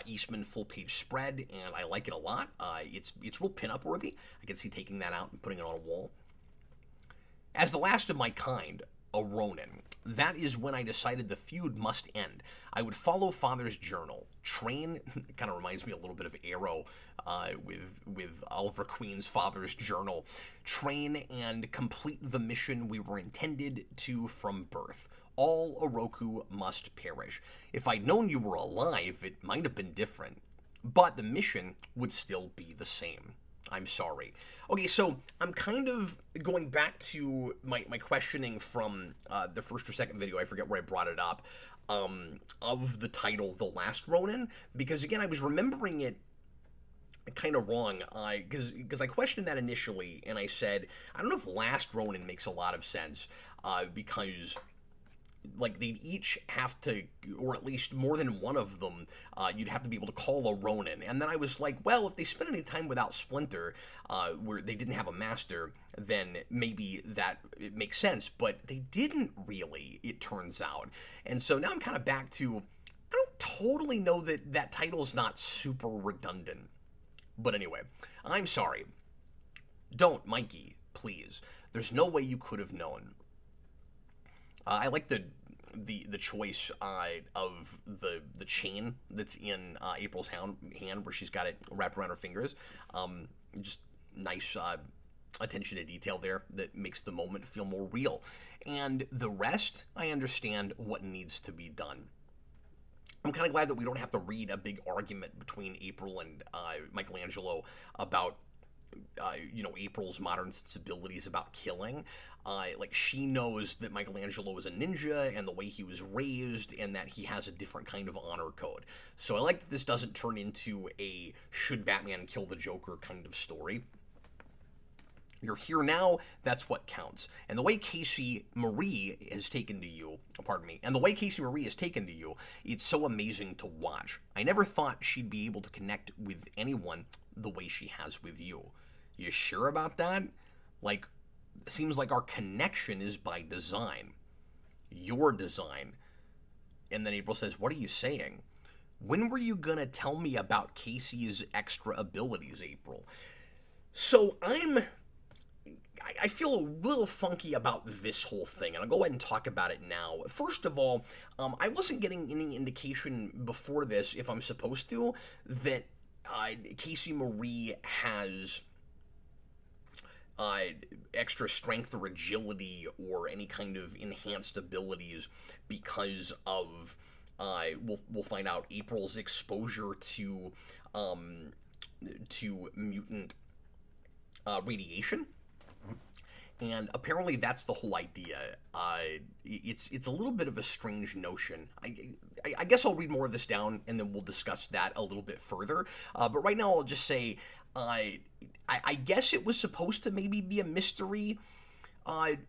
Eastman full-page spread, and I like it a lot. It's real pin-up worthy. I can see taking that out and putting it on a wall. As the last of my kind, a Ronin, that is when I decided the feud must end. I would follow Father's journal, train, it kind of reminds me a little bit of Arrow with Oliver Queen's Father's journal, train and complete the mission we were intended to from birth. All Oroku must perish. If I'd known you were alive, it might have been different, but the mission would still be the same. I'm sorry. Okay, so I'm kind of going back to my questioning from the first or second video, I forget where I brought it up, of the title, The Last Ronin, because again, I was remembering it kind of wrong, because I questioned that initially, and I said, I don't know if Last Ronin makes a lot of sense, because like they'd each have to, or at least more than one of them, you'd have to be able to call a Ronin. And then I was like, well, if they spent any time without Splinter, where they didn't have a master, then maybe that it makes sense. But they didn't really, it turns out. And so now I'm kind of back to, I don't totally know that that title's not super redundant. But anyway, I'm sorry. Don't, Mikey, please. There's no way you could have known. I like the choice of the chain that's in April's hand where she's got it wrapped around her fingers. Just nice attention to detail there that makes the moment feel more real. And the rest, I understand what needs to be done. I'm kind of glad that we don't have to read a big argument between April and Michelangelo about April's modern sensibilities about killing. Like, she knows that Michelangelo is a ninja and the way he was raised, and that he has a different kind of honor code. So I like that this doesn't turn into a should Batman kill the Joker kind of story. You're here now, that's what counts. And the way Casey Marie has taken to you, it's so amazing to watch. I never thought she'd be able to connect with anyone the way she has with you. You sure about that? Like, it seems like our connection is by design. Your design. And then April says, what are you saying? When were you gonna tell me about Casey's extra abilities, April? So I feel a little funky about this whole thing, and I'll go ahead and talk about it now. First of all, I wasn't getting any indication before this, if I'm supposed to, that Casey Marie has extra strength or agility or any kind of enhanced abilities because of, we'll find out, April's exposure to mutant radiation. And apparently that's the whole idea. It's a little bit of a strange notion. I guess I'll read more of this down, and then we'll discuss that a little bit further. But right now I'll just say, I guess it was supposed to maybe be a mystery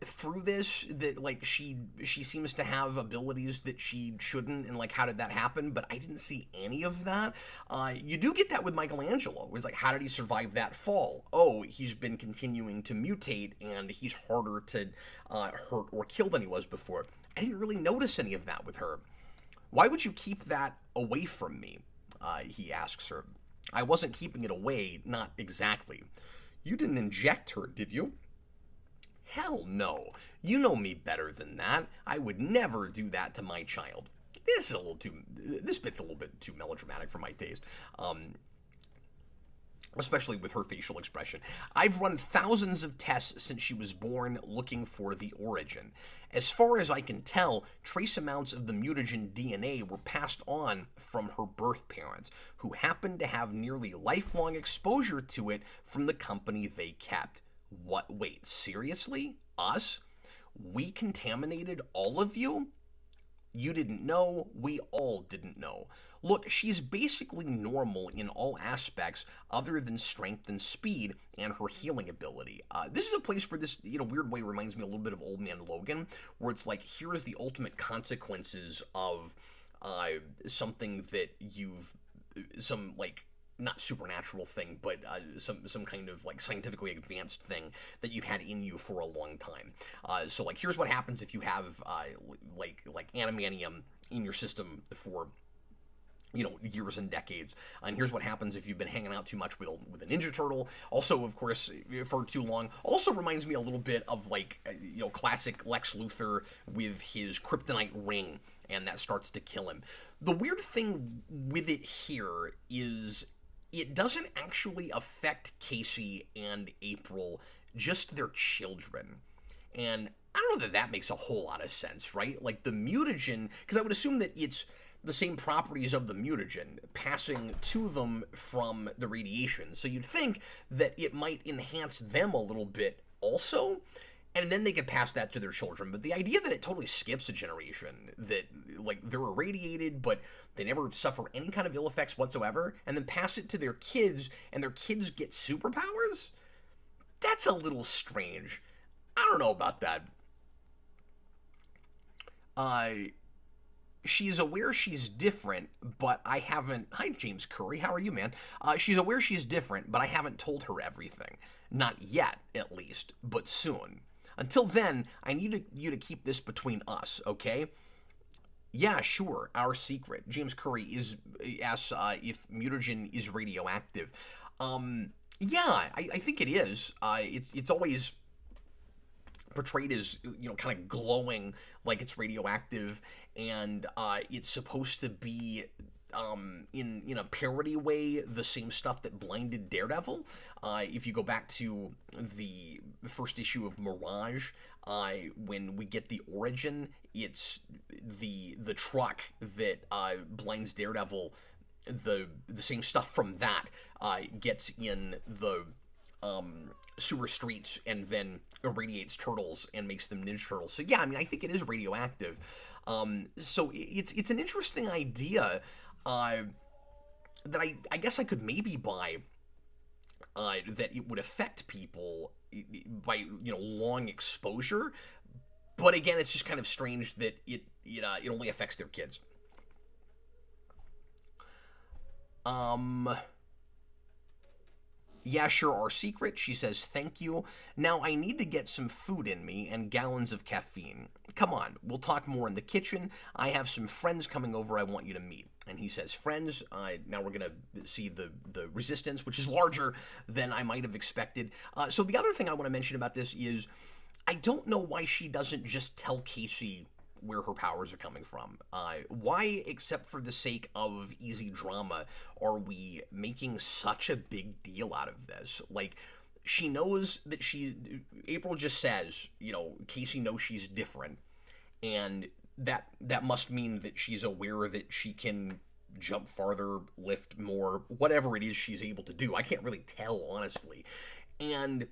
through this, that like she seems to have abilities that she shouldn't, and like how did that happen? But I didn't see any of that. You do get that with Michelangelo. It was like, how did he survive that fall? Oh, he's been continuing to mutate, and he's harder to hurt or kill than he was before. I didn't really notice any of that with her. Why would you keep that away from me? He asks her. I wasn't keeping it away, not exactly. You didn't inject her, did you? Hell no. You know me better than that. I would never do that to my child. This bit's a little bit too melodramatic for my taste. Especially with her facial expression. I've run thousands of tests since she was born looking for the origin. As far as I can tell, trace amounts of the mutagen DNA were passed on from her birth parents, who happened to have nearly lifelong exposure to it from the company they kept. What? Wait, seriously? Us? We contaminated all of you? You didn't know, we all didn't know. Look, she's basically normal in all aspects other than strength and speed and her healing ability. This is a place where this, weird way reminds me a little bit of Old Man Logan, where it's like, here's the ultimate consequences of something that you've, some, like, not supernatural thing, but some kind of like scientifically advanced thing that you've had in you for a long time. So like, here's what happens if you have like animanium in your system for years and decades. And here's what happens if you've been hanging out too much with a Ninja Turtle. Also, of course, for too long. Also reminds me a little bit of like classic Lex Luthor with his kryptonite ring, and that starts to kill him. The weird thing with it here is it doesn't actually affect Casey and April, just their children. And I don't know that makes a whole lot of sense, right? Like the mutagen, because I would assume that it's the same properties of the mutagen passing to them from the radiation. So you'd think that it might enhance them a little bit also, and then they could pass that to their children. But the idea that it totally skips a generation, that like they're irradiated, but they never suffer any kind of ill effects whatsoever, and then pass it to their kids, and their kids get superpowers? That's a little strange. I don't know about that. She's aware she's different, but I haven't... Hi, James Curry. How are you, man? She's aware she's different, but I haven't told her everything. Not yet, at least, but soon. Until then, I need you to keep this between us, okay? Yeah, sure, our secret. James Curry asks if mutagen is radioactive. Yeah, I think it is. It's always portrayed as, kind of glowing like it's radioactive, and it's supposed to be in a parody way the same stuff that blinded Daredevil. If you go back to the first issue of Mirage, when we get the origin, it's the truck that blinds Daredevil. The same stuff from that gets in the sewer streets and then irradiates turtles and makes them Ninja Turtles. So yeah, I mean, I think it is radioactive. So it's an interesting idea that I guess I could maybe buy, that it would affect people by long exposure. But again, it's just kind of strange that it only affects their kids. Yeah, sure, our secret, she says, thank you. Now I need to get some food in me and gallons of caffeine. Come on, we'll talk more in the kitchen. I have some friends coming over I want you to meet. And he says, friends, now we're going to see the resistance, which is larger than I might have expected. So the other thing I want to mention about this is, I don't know why she doesn't just tell Casey where her powers are coming from. Why, except for the sake of easy drama, are we making such a big deal out of this? Like, she knows that April just says, Casey knows she's different, and that must mean that she's aware that she can jump farther, lift more, whatever it is she's able to do. I can't really tell, honestly. And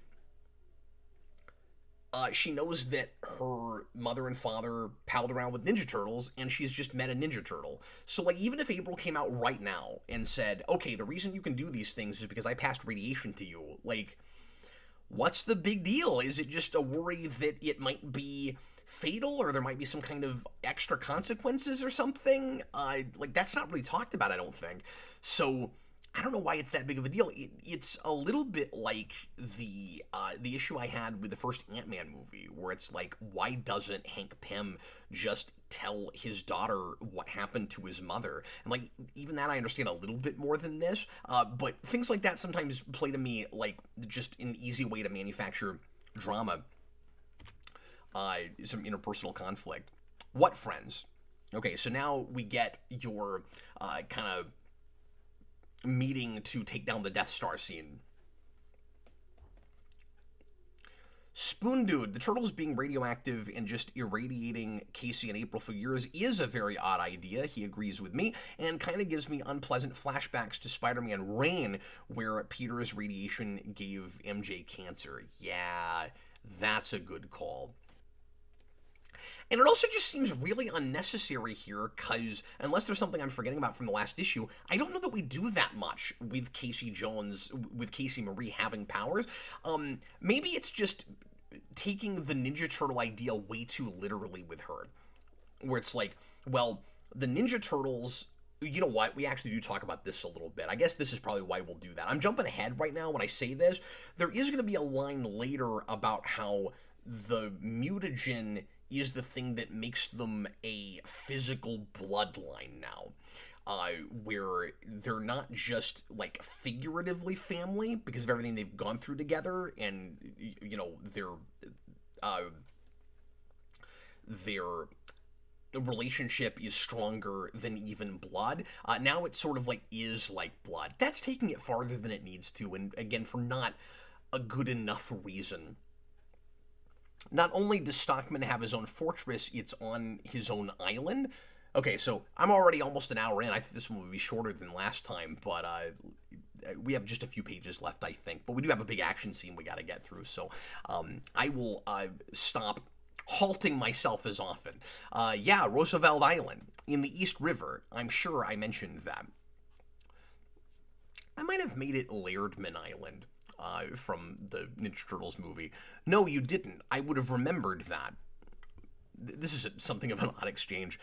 she knows that her mother and father palled around with Ninja Turtles, and she's just met a Ninja Turtle. So, like, even if April came out right now and said, okay, the reason you can do these things is because I passed radiation to you, like, what's the big deal? Is it just a worry that it might be fatal, or there might be some kind of extra consequences or something? Like, that's not really talked about, I don't think. So I don't know why it's that big of a deal. It's a little bit like the issue I had with the first Ant-Man movie, where it's like, why doesn't Hank Pym just tell his daughter what happened to his mother? And like, even that I understand a little bit more than this, but things like that sometimes play to me like just an easy way to manufacture drama, some interpersonal conflict. What friends? Okay, so now we get your kind of meeting to take down the Death Star scene. Spoon Dude, the turtles being radioactive and just irradiating Casey and April for years is a very odd idea. He agrees with me, and kind of gives me unpleasant flashbacks to Spider-Man Reign, where Peter's radiation gave MJ cancer. Yeah, that's a good call. And it also just seems really unnecessary here, because unless there's something I'm forgetting about from the last issue, I don't know that we do that much with with Casey Marie having powers. Maybe it's just taking the Ninja Turtle idea way too literally with her, where it's like, well, the Ninja Turtles, you know what, we actually do talk about this a little bit. I guess this is probably why we'll do that. I'm jumping ahead right now when I say this. There is going to be a line later about how the mutagen is the thing that makes them a physical bloodline now. Where they're not just, like, figuratively family because of everything they've gone through together, and, you know, their relationship is stronger than even blood. Now it sort of, like, is like blood. That's taking it farther than it needs to, and, again, for not a good enough reason. Not only does Stockman have his own fortress, it's on his own island. Okay, so I'm already almost an hour in. I think this one will be shorter than last time, but we have just a few pages left, I think. But we do have a big action scene we got to get through, so I will stop halting myself as often. Yeah, Roosevelt Island in the East River. I'm sure I mentioned that. I might have made it Lairdman Island. From the Ninja Turtles movie. No, you didn't. I would have remembered that. This is something of an odd exchange.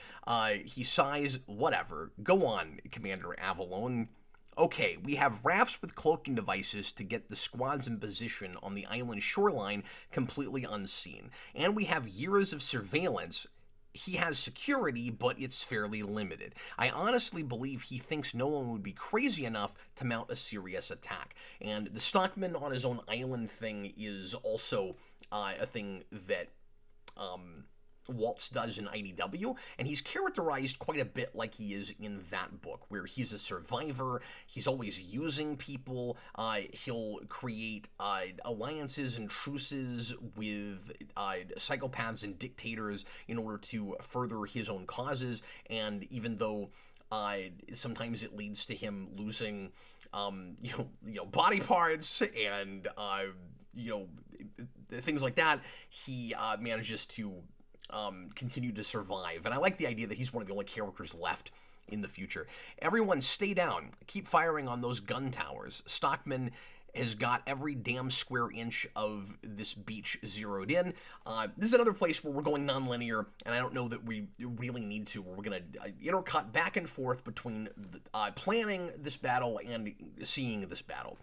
He sighs, whatever. Go on, Commander Avalon. Okay, we have rafts with cloaking devices to get the squads in position on the island shoreline completely unseen. And we have years of surveillance. He has security, but it's fairly limited. I honestly believe he thinks no one would be crazy enough to mount a serious attack. And the Stockman on his own island thing is also a thing that Waltz does in IDW, and he's characterized quite a bit like he is in that book, where he's a survivor, he's always using people, he'll create alliances and truces with psychopaths and dictators in order to further his own causes, and even though sometimes it leads to him losing body parts and things like that, he manages to continue to survive. And I like the idea that he's one of the only characters left in the future. Everyone stay down. Keep firing on those gun towers. Stockman has got every damn square inch of this beach zeroed in. This is another place where we're going non-linear, and I don't know that we really need to. We're going to intercut back and forth between planning this battle and seeing this battle.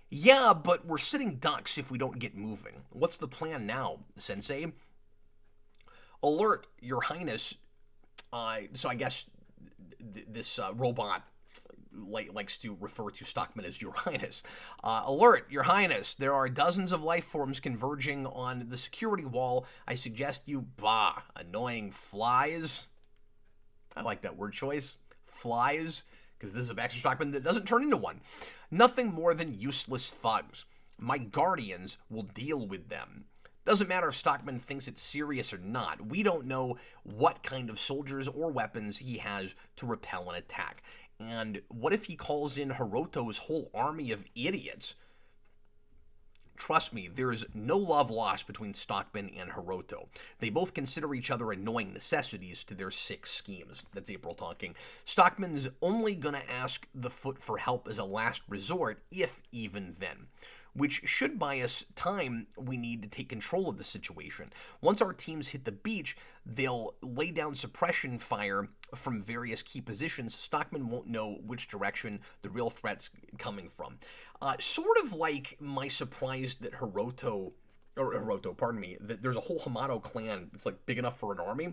Yeah, but we're sitting ducks if we don't get moving. What's the plan now, Sensei? Alert, Your Highness. So I guess this robot likes to refer to Stockman as Your Highness. Alert, Your Highness. There are dozens of life forms converging on the security wall. I suggest you, annoying flies. I like that word choice. Flies. Because this is a Baxter Stockman that doesn't turn into one. Nothing more than useless thugs. My guardians will deal with them. Doesn't matter if Stockman thinks it's serious or not. We don't know what kind of soldiers or weapons he has to repel an attack. And what if he calls in Hiroto's whole army of idiots? Trust me, there's no love lost between Stockman and Hiroto. They both consider each other annoying necessities to their sick schemes. That's April talking. Stockman's only gonna ask the Foot for help as a last resort, if even then. Which should buy us time we need to take control of the situation. Once our teams hit the beach, they'll lay down suppression fire from various key positions. Stockman won't know which direction the real threat's coming from. Sort of like my surprise that that there's a whole Hamato clan that's like big enough for an army.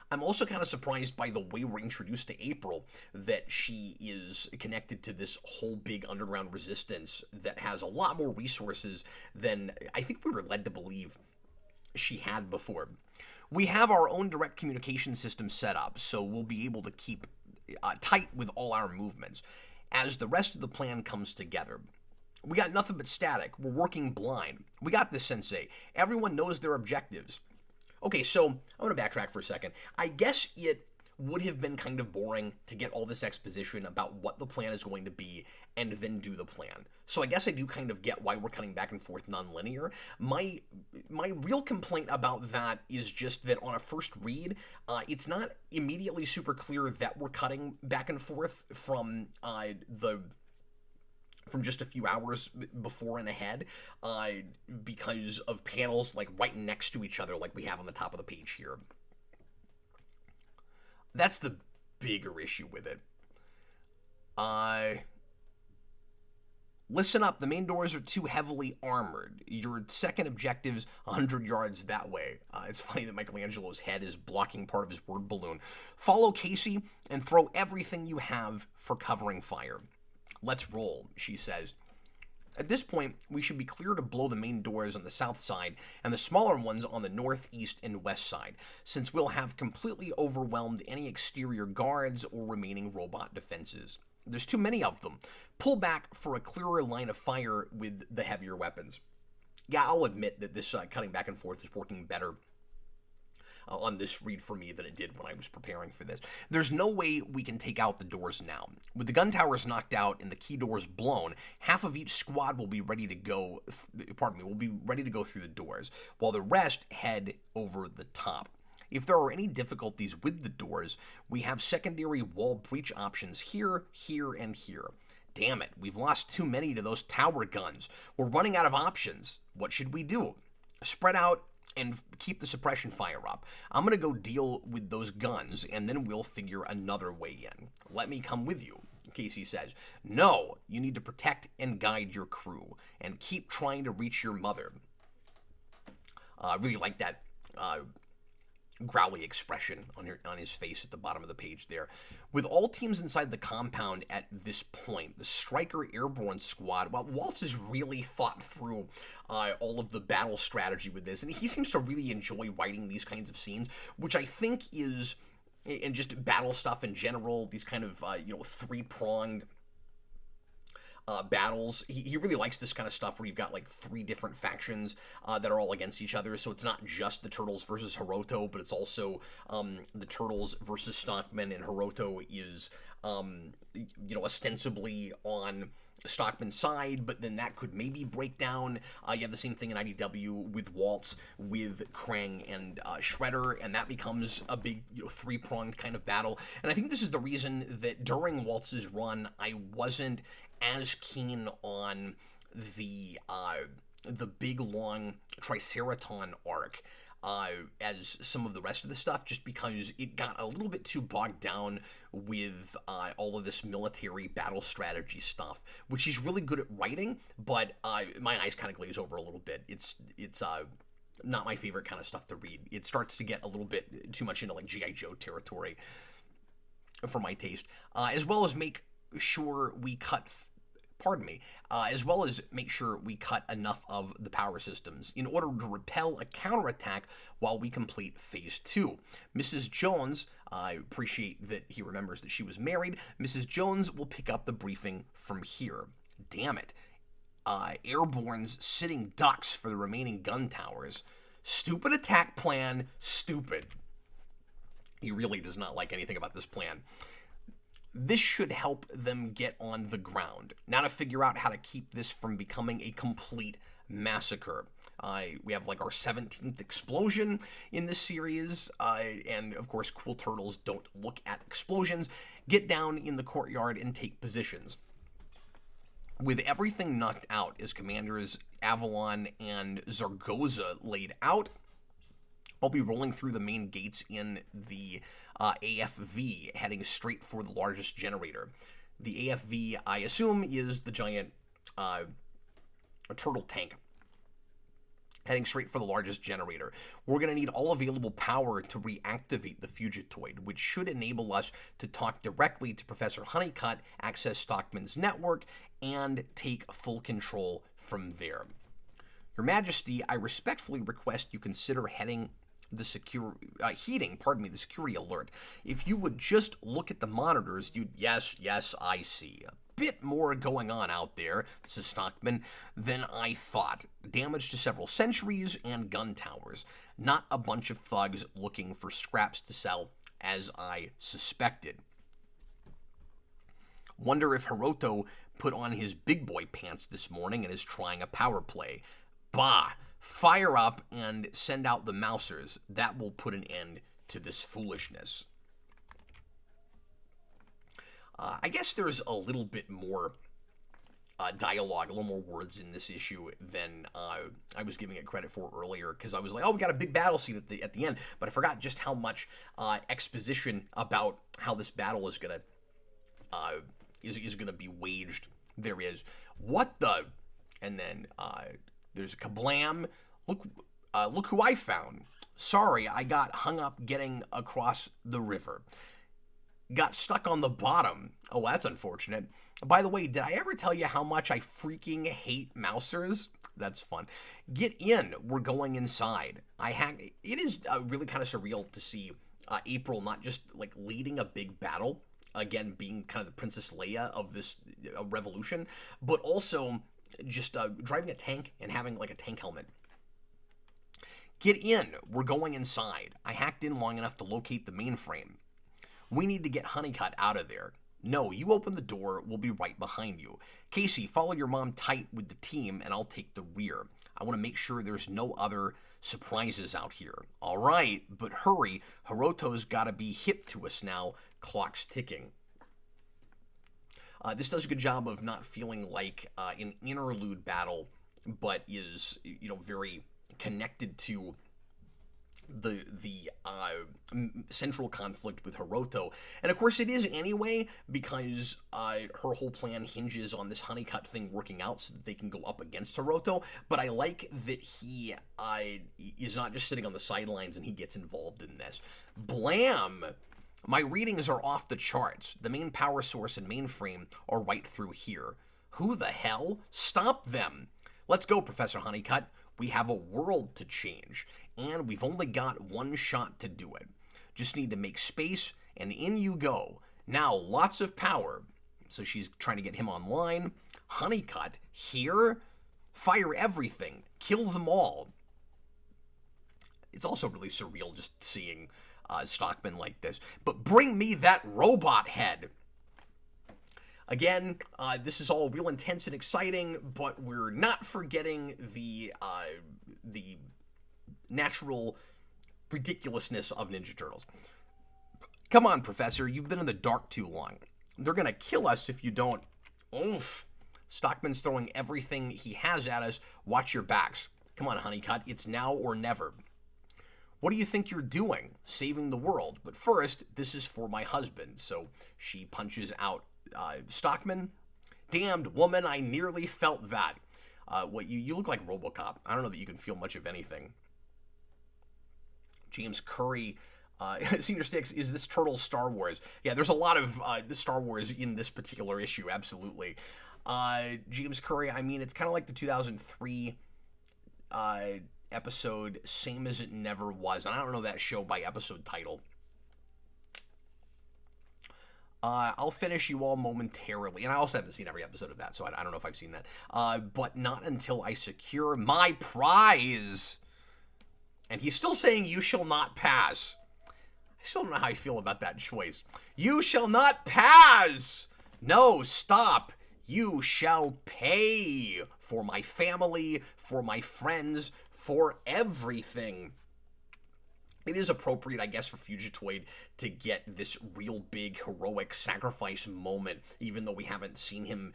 I'm also kind of surprised by the way we're introduced to April, that she is connected to this whole big underground resistance that has a lot more resources than I think we were led to believe she had before. We have our own direct communication system set up, so we'll be able to keep tight with all our movements as the rest of the plan comes together. We got nothing but static. We're working blind. We got this, Sensei. Everyone knows their objectives. Okay, so I'm going to backtrack for a second. I guess it would have been kind of boring to get all this exposition about what the plan is going to be and then do the plan. So I guess I do kind of get why we're cutting back and forth non-linear. My real complaint about that is just that on a first read, it's not immediately super clear that we're cutting back and forth from just a few hours before and ahead, because of panels like right next to each other like we have on the top of the page here. That's the bigger issue with it. Listen up, the main doors are too heavily armored. Your second objective's 100 yards that way. It's funny that Michelangelo's head is blocking part of his word balloon. Follow Casey and throw everything you have for covering fire. Let's roll, she says. At this point, we should be clear to blow the main doors on the south side and the smaller ones on the north, east, and west side, since we'll have completely overwhelmed any exterior guards or remaining robot defenses. There's too many of them. Pull back for a clearer line of fire with the heavier weapons. Yeah, I'll admit that this cutting back and forth is working better on this read for me than it did when I was preparing for this. There's no way we can take out the doors now. With the gun towers knocked out and the key doors blown, half of each squad will be ready to go, will be ready to go through the doors, while the rest head over the top. If there are any difficulties with the doors, we have secondary wall breach options here, here, and here. Damn it, we've lost too many to those tower guns. We're running out of options. What should we do? Spread out and keep the suppression fire up. I'm going to go deal with those guns, and then we'll figure another way in. Let me come with you, Casey says. No, you need to protect and guide your crew, and keep trying to reach your mother. I really like that growly expression on his face at the bottom of the page there. With all teams inside the compound at this point, the Stryker Airborne Squad, well, Waltz has really thought through all of the battle strategy with this, and he seems to really enjoy writing these kinds of scenes, which I think is, and just battle stuff in general, these kind of, three-pronged battles. He really likes this kind of stuff where you've got like three different factions that are all against each other. So it's not just the Turtles versus Hiroto, but it's also the Turtles versus Stockman, and Hiroto is ostensibly on Stockman's side, but then that could maybe break down. You have the same thing in IDW with Waltz, with Krang and Shredder, and that becomes a big three-pronged kind of battle. And I think this is the reason that during Waltz's run, I wasn't as keen on the big long Triceraton arc as some of the rest of the stuff, just because it got a little bit too bogged down with all of this military battle strategy stuff, which he's really good at writing, but my eyes kind of glaze over a little bit. It's not my favorite kind of stuff to read. It starts to get a little bit too much into like G.I. Joe territory for my taste, as well as make sure we cut enough of the power systems in order to repel a counterattack while we complete phase 2. Mrs. Jones, I appreciate that he remembers that she was married. Mrs. Jones will pick up the briefing from here. Damn it. Airborne's sitting ducks for the remaining gun towers. Stupid attack plan, stupid. He really does not like anything about this plan. This should help them get on the ground. Now to figure out how to keep this from becoming a complete massacre. We have like our 17th explosion in this series, and of course cool turtles don't look at explosions. Get down in the courtyard and take positions. With everything knocked out as Commanders Avalon and Zaragoza laid out, I'll be rolling through the main gates in the AFV, heading straight for the largest generator. The AFV, I assume, is the giant turtle tank. Heading straight for the largest generator. We're going to need all available power to reactivate the Fugitoid, which should enable us to talk directly to Professor Honeycutt, access Stockman's network, and take full control from there. Your Majesty, I respectfully request you consider heeding the security alert. If you would just look at the monitors, yes, I see. A bit more going on out there, this is Stockman, than I thought. Damage to several sentries and gun towers. Not a bunch of thugs looking for scraps to sell as I suspected. Wonder if Hiroto put on his big boy pants this morning and is trying a power play. Bah! Fire up and send out the Mousers. That will put an end to this foolishness. I guess there's a little bit more dialogue, a little more words in this issue than I was giving it credit for earlier, because I was like, oh, we got a big battle scene at the end, but I forgot just how much exposition about how this battle is gonna be waged there is. What the? And then there's a kablam. Look who I found. Sorry, I got hung up getting across the river. Got stuck on the bottom. Oh, that's unfortunate. By the way, did I ever tell you how much I freaking hate Mousers? That's fun. Get in. We're going inside. It is really kind of surreal to see April not just like leading a big battle, again being kind of the Princess Leia of this revolution, but also just driving a tank and having like a tank helmet. Get in. We're going inside. I hacked in long enough to locate the mainframe. We need to get Honeycutt out of there. No, you open the door. We'll be right behind you. Casey, follow your mom tight with the team, and I'll take the rear. I want to make sure there's no other surprises out here. All right, but hurry. Hiroto's got to be hip to us now. Clock's ticking. This does a good job of not feeling like an interlude battle, but is, very connected to the central conflict with Hiroto. And of course it is anyway, because her whole plan hinges on this Honeycutt thing working out so that they can go up against Hiroto. But I like that he is not just sitting on the sidelines and he gets involved in this. Blam! My readings are off the charts. The main power source and mainframe are right through here. Who the hell? Stop them! Let's go, Professor Honeycutt. We have a world to change, and we've only got one shot to do it. Just need to make space, and in you go. Now, lots of power. So she's trying to get him online. Honeycutt, here? Fire everything. Kill them all. It's also really surreal just seeing Stockman like this. But bring me that robot head. Again, this is all real intense and exciting, but we're not forgetting the natural ridiculousness of Ninja Turtles. Come on, Professor, you've been in the dark too long. They're gonna kill us if you don't. Oof. Stockman's throwing everything he has at us. Watch your backs. Come on, Honeycutt, it's now or never. What do you think you're doing? Saving the world. But first, this is for my husband. So she punches out Stockman. Damned woman, I nearly felt that. You look like RoboCop. I don't know that you can feel much of anything. James Curry, Senior Sticks, is this Turtle Star Wars? Yeah, there's a lot of Star Wars in this particular issue, absolutely. James Curry, I mean, it's kind of like the 2003 episode, Same as It Never Was. And I don't know that show by episode title. I'll finish you all momentarily. And I also haven't seen every episode of that, so I don't know if I've seen that. But not until I secure my prize. And he's still saying, you shall not pass. I still don't know how I feel about that choice. You shall not pass! No, stop. You shall pay for my family, for my friends, for everything. It is appropriate, I guess, for Fugitoid to get this real big heroic sacrifice moment, even though we haven't seen him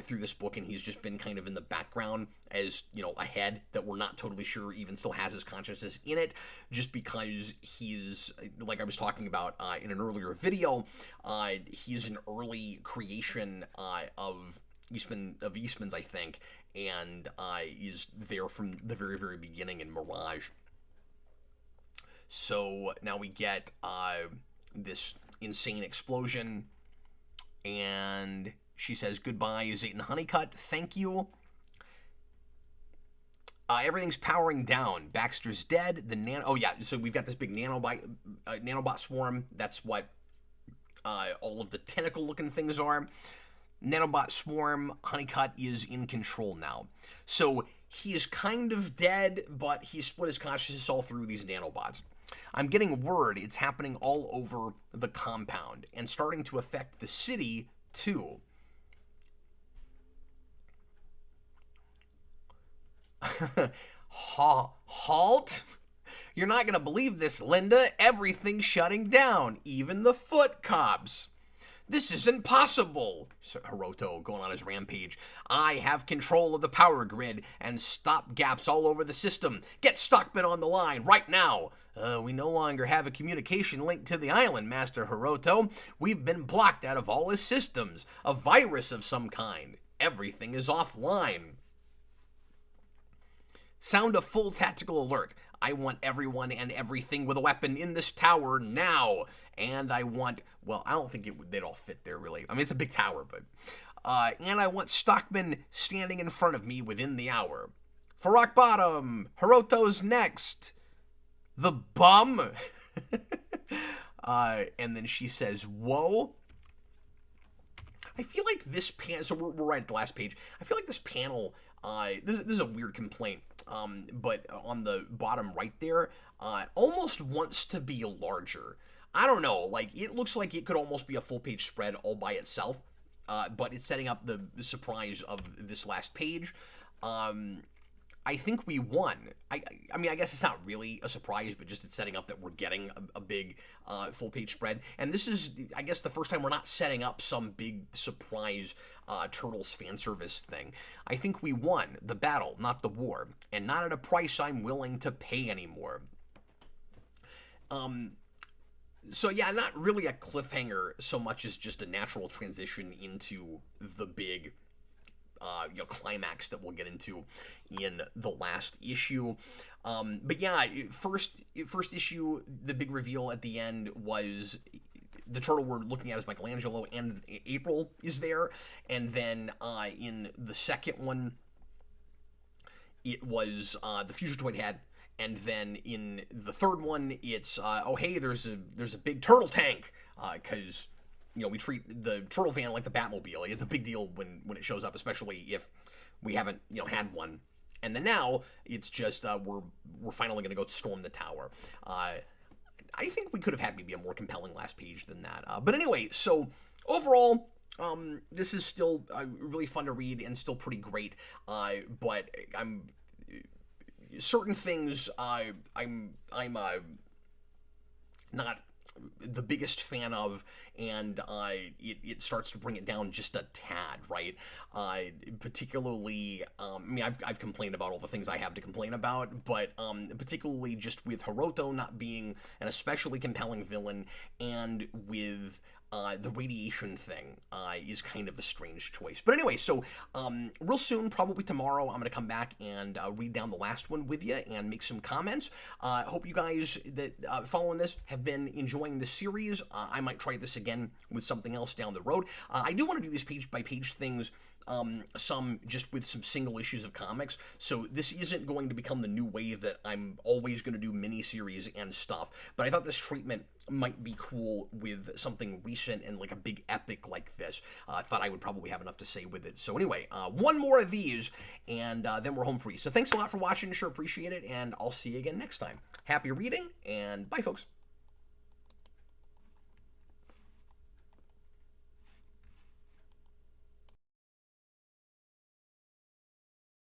through this book, and he's just been kind of in the background as, a head that we're not totally sure even still has his consciousness in it, just because he's, like I was talking about in an earlier video, he's an early creation of Eastman's, I think, and is there from the very, very beginning in Mirage. So now we get this insane explosion, and she says, goodbye, Zayton Honeycutt, thank you. Everything's powering down. Baxter's dead. So we've got this big nanobot swarm. That's what all of the tentacle-looking things are. Nanobot swarm, Honeycutt is in control now. So he is kind of dead, but he split his consciousness all through these nanobots. I'm getting word it's happening all over the compound and starting to affect the city, too. Halt? You're not going to believe this, Linda. Everything's shutting down, even the foot cops. This isn't possible, Hiroto going on his rampage. I have control of the power grid and stop gaps all over the system. Get Stockman on the line right now. We no longer have a communication link to the island, Master Hiroto. We've been blocked out of all his systems. A virus of some kind. Everything is offline. Sound a full tactical alert. I want everyone and everything with a weapon in this tower now. And I want, well, I don't think they'd all fit there, really. I mean, it's a big tower, but... and I want Stockman standing in front of me within the hour. For rock bottom, Hiroto's next. The bum? And then she says, whoa. I feel like this panel, so we're right at the last page. I feel like this panel, this is a weird complaint, but on the bottom right there, almost wants to be larger. I don't know, like, it looks like it could almost be a full-page spread all by itself, but it's setting up the surprise of this last page. I think we won. I mean, I guess it's not really a surprise, but just it's setting up that we're getting a big full-page spread. And this is, I guess, the first time we're not setting up some big surprise Turtles fan service thing. I think we won the battle, not the war, and not at a price I'm willing to pay anymore. So yeah, not really a cliffhanger so much as just a natural transition into the big climax that we'll get into in the last issue. But yeah, first issue, the big reveal at the end was the turtle we're looking at is Michelangelo, and April is there. And then in the second one, it was the Futuretoid head. And then in the third one, it's, oh hey, there's a big turtle tank, because, we treat the turtle van like the Batmobile. It's a big deal when it shows up, especially if we haven't, had one. And then now, it's just, we're finally going to go storm the tower. I think we could have had maybe a more compelling last page than that. But anyway, so overall, this is still really fun to read and still pretty great. But I'm... certain things I'm not the biggest fan of, and it starts to bring it down just a tad, right? Particularly, I mean, I've complained about all the things I have to complain about, but particularly just with Hiroto not being an especially compelling villain, and with the radiation thing is kind of a strange choice. But anyway, so real soon, probably tomorrow, I'm going to come back and read down the last one with you and make some comments. Hope you guys that following this have been enjoying the series. I might try this again with something else down the road. I do want to do these page-by-page things, some just with some single issues of comics, so this isn't going to become the new way that I'm always going to do miniseries and stuff, but I thought this treatment might be cool with something recent and like a big epic like this. I thought I would probably have enough to say with it. So anyway, one more of these, and then we're home free. So thanks a lot for watching, sure appreciate it, and I'll see you again next time. Happy reading, and bye folks.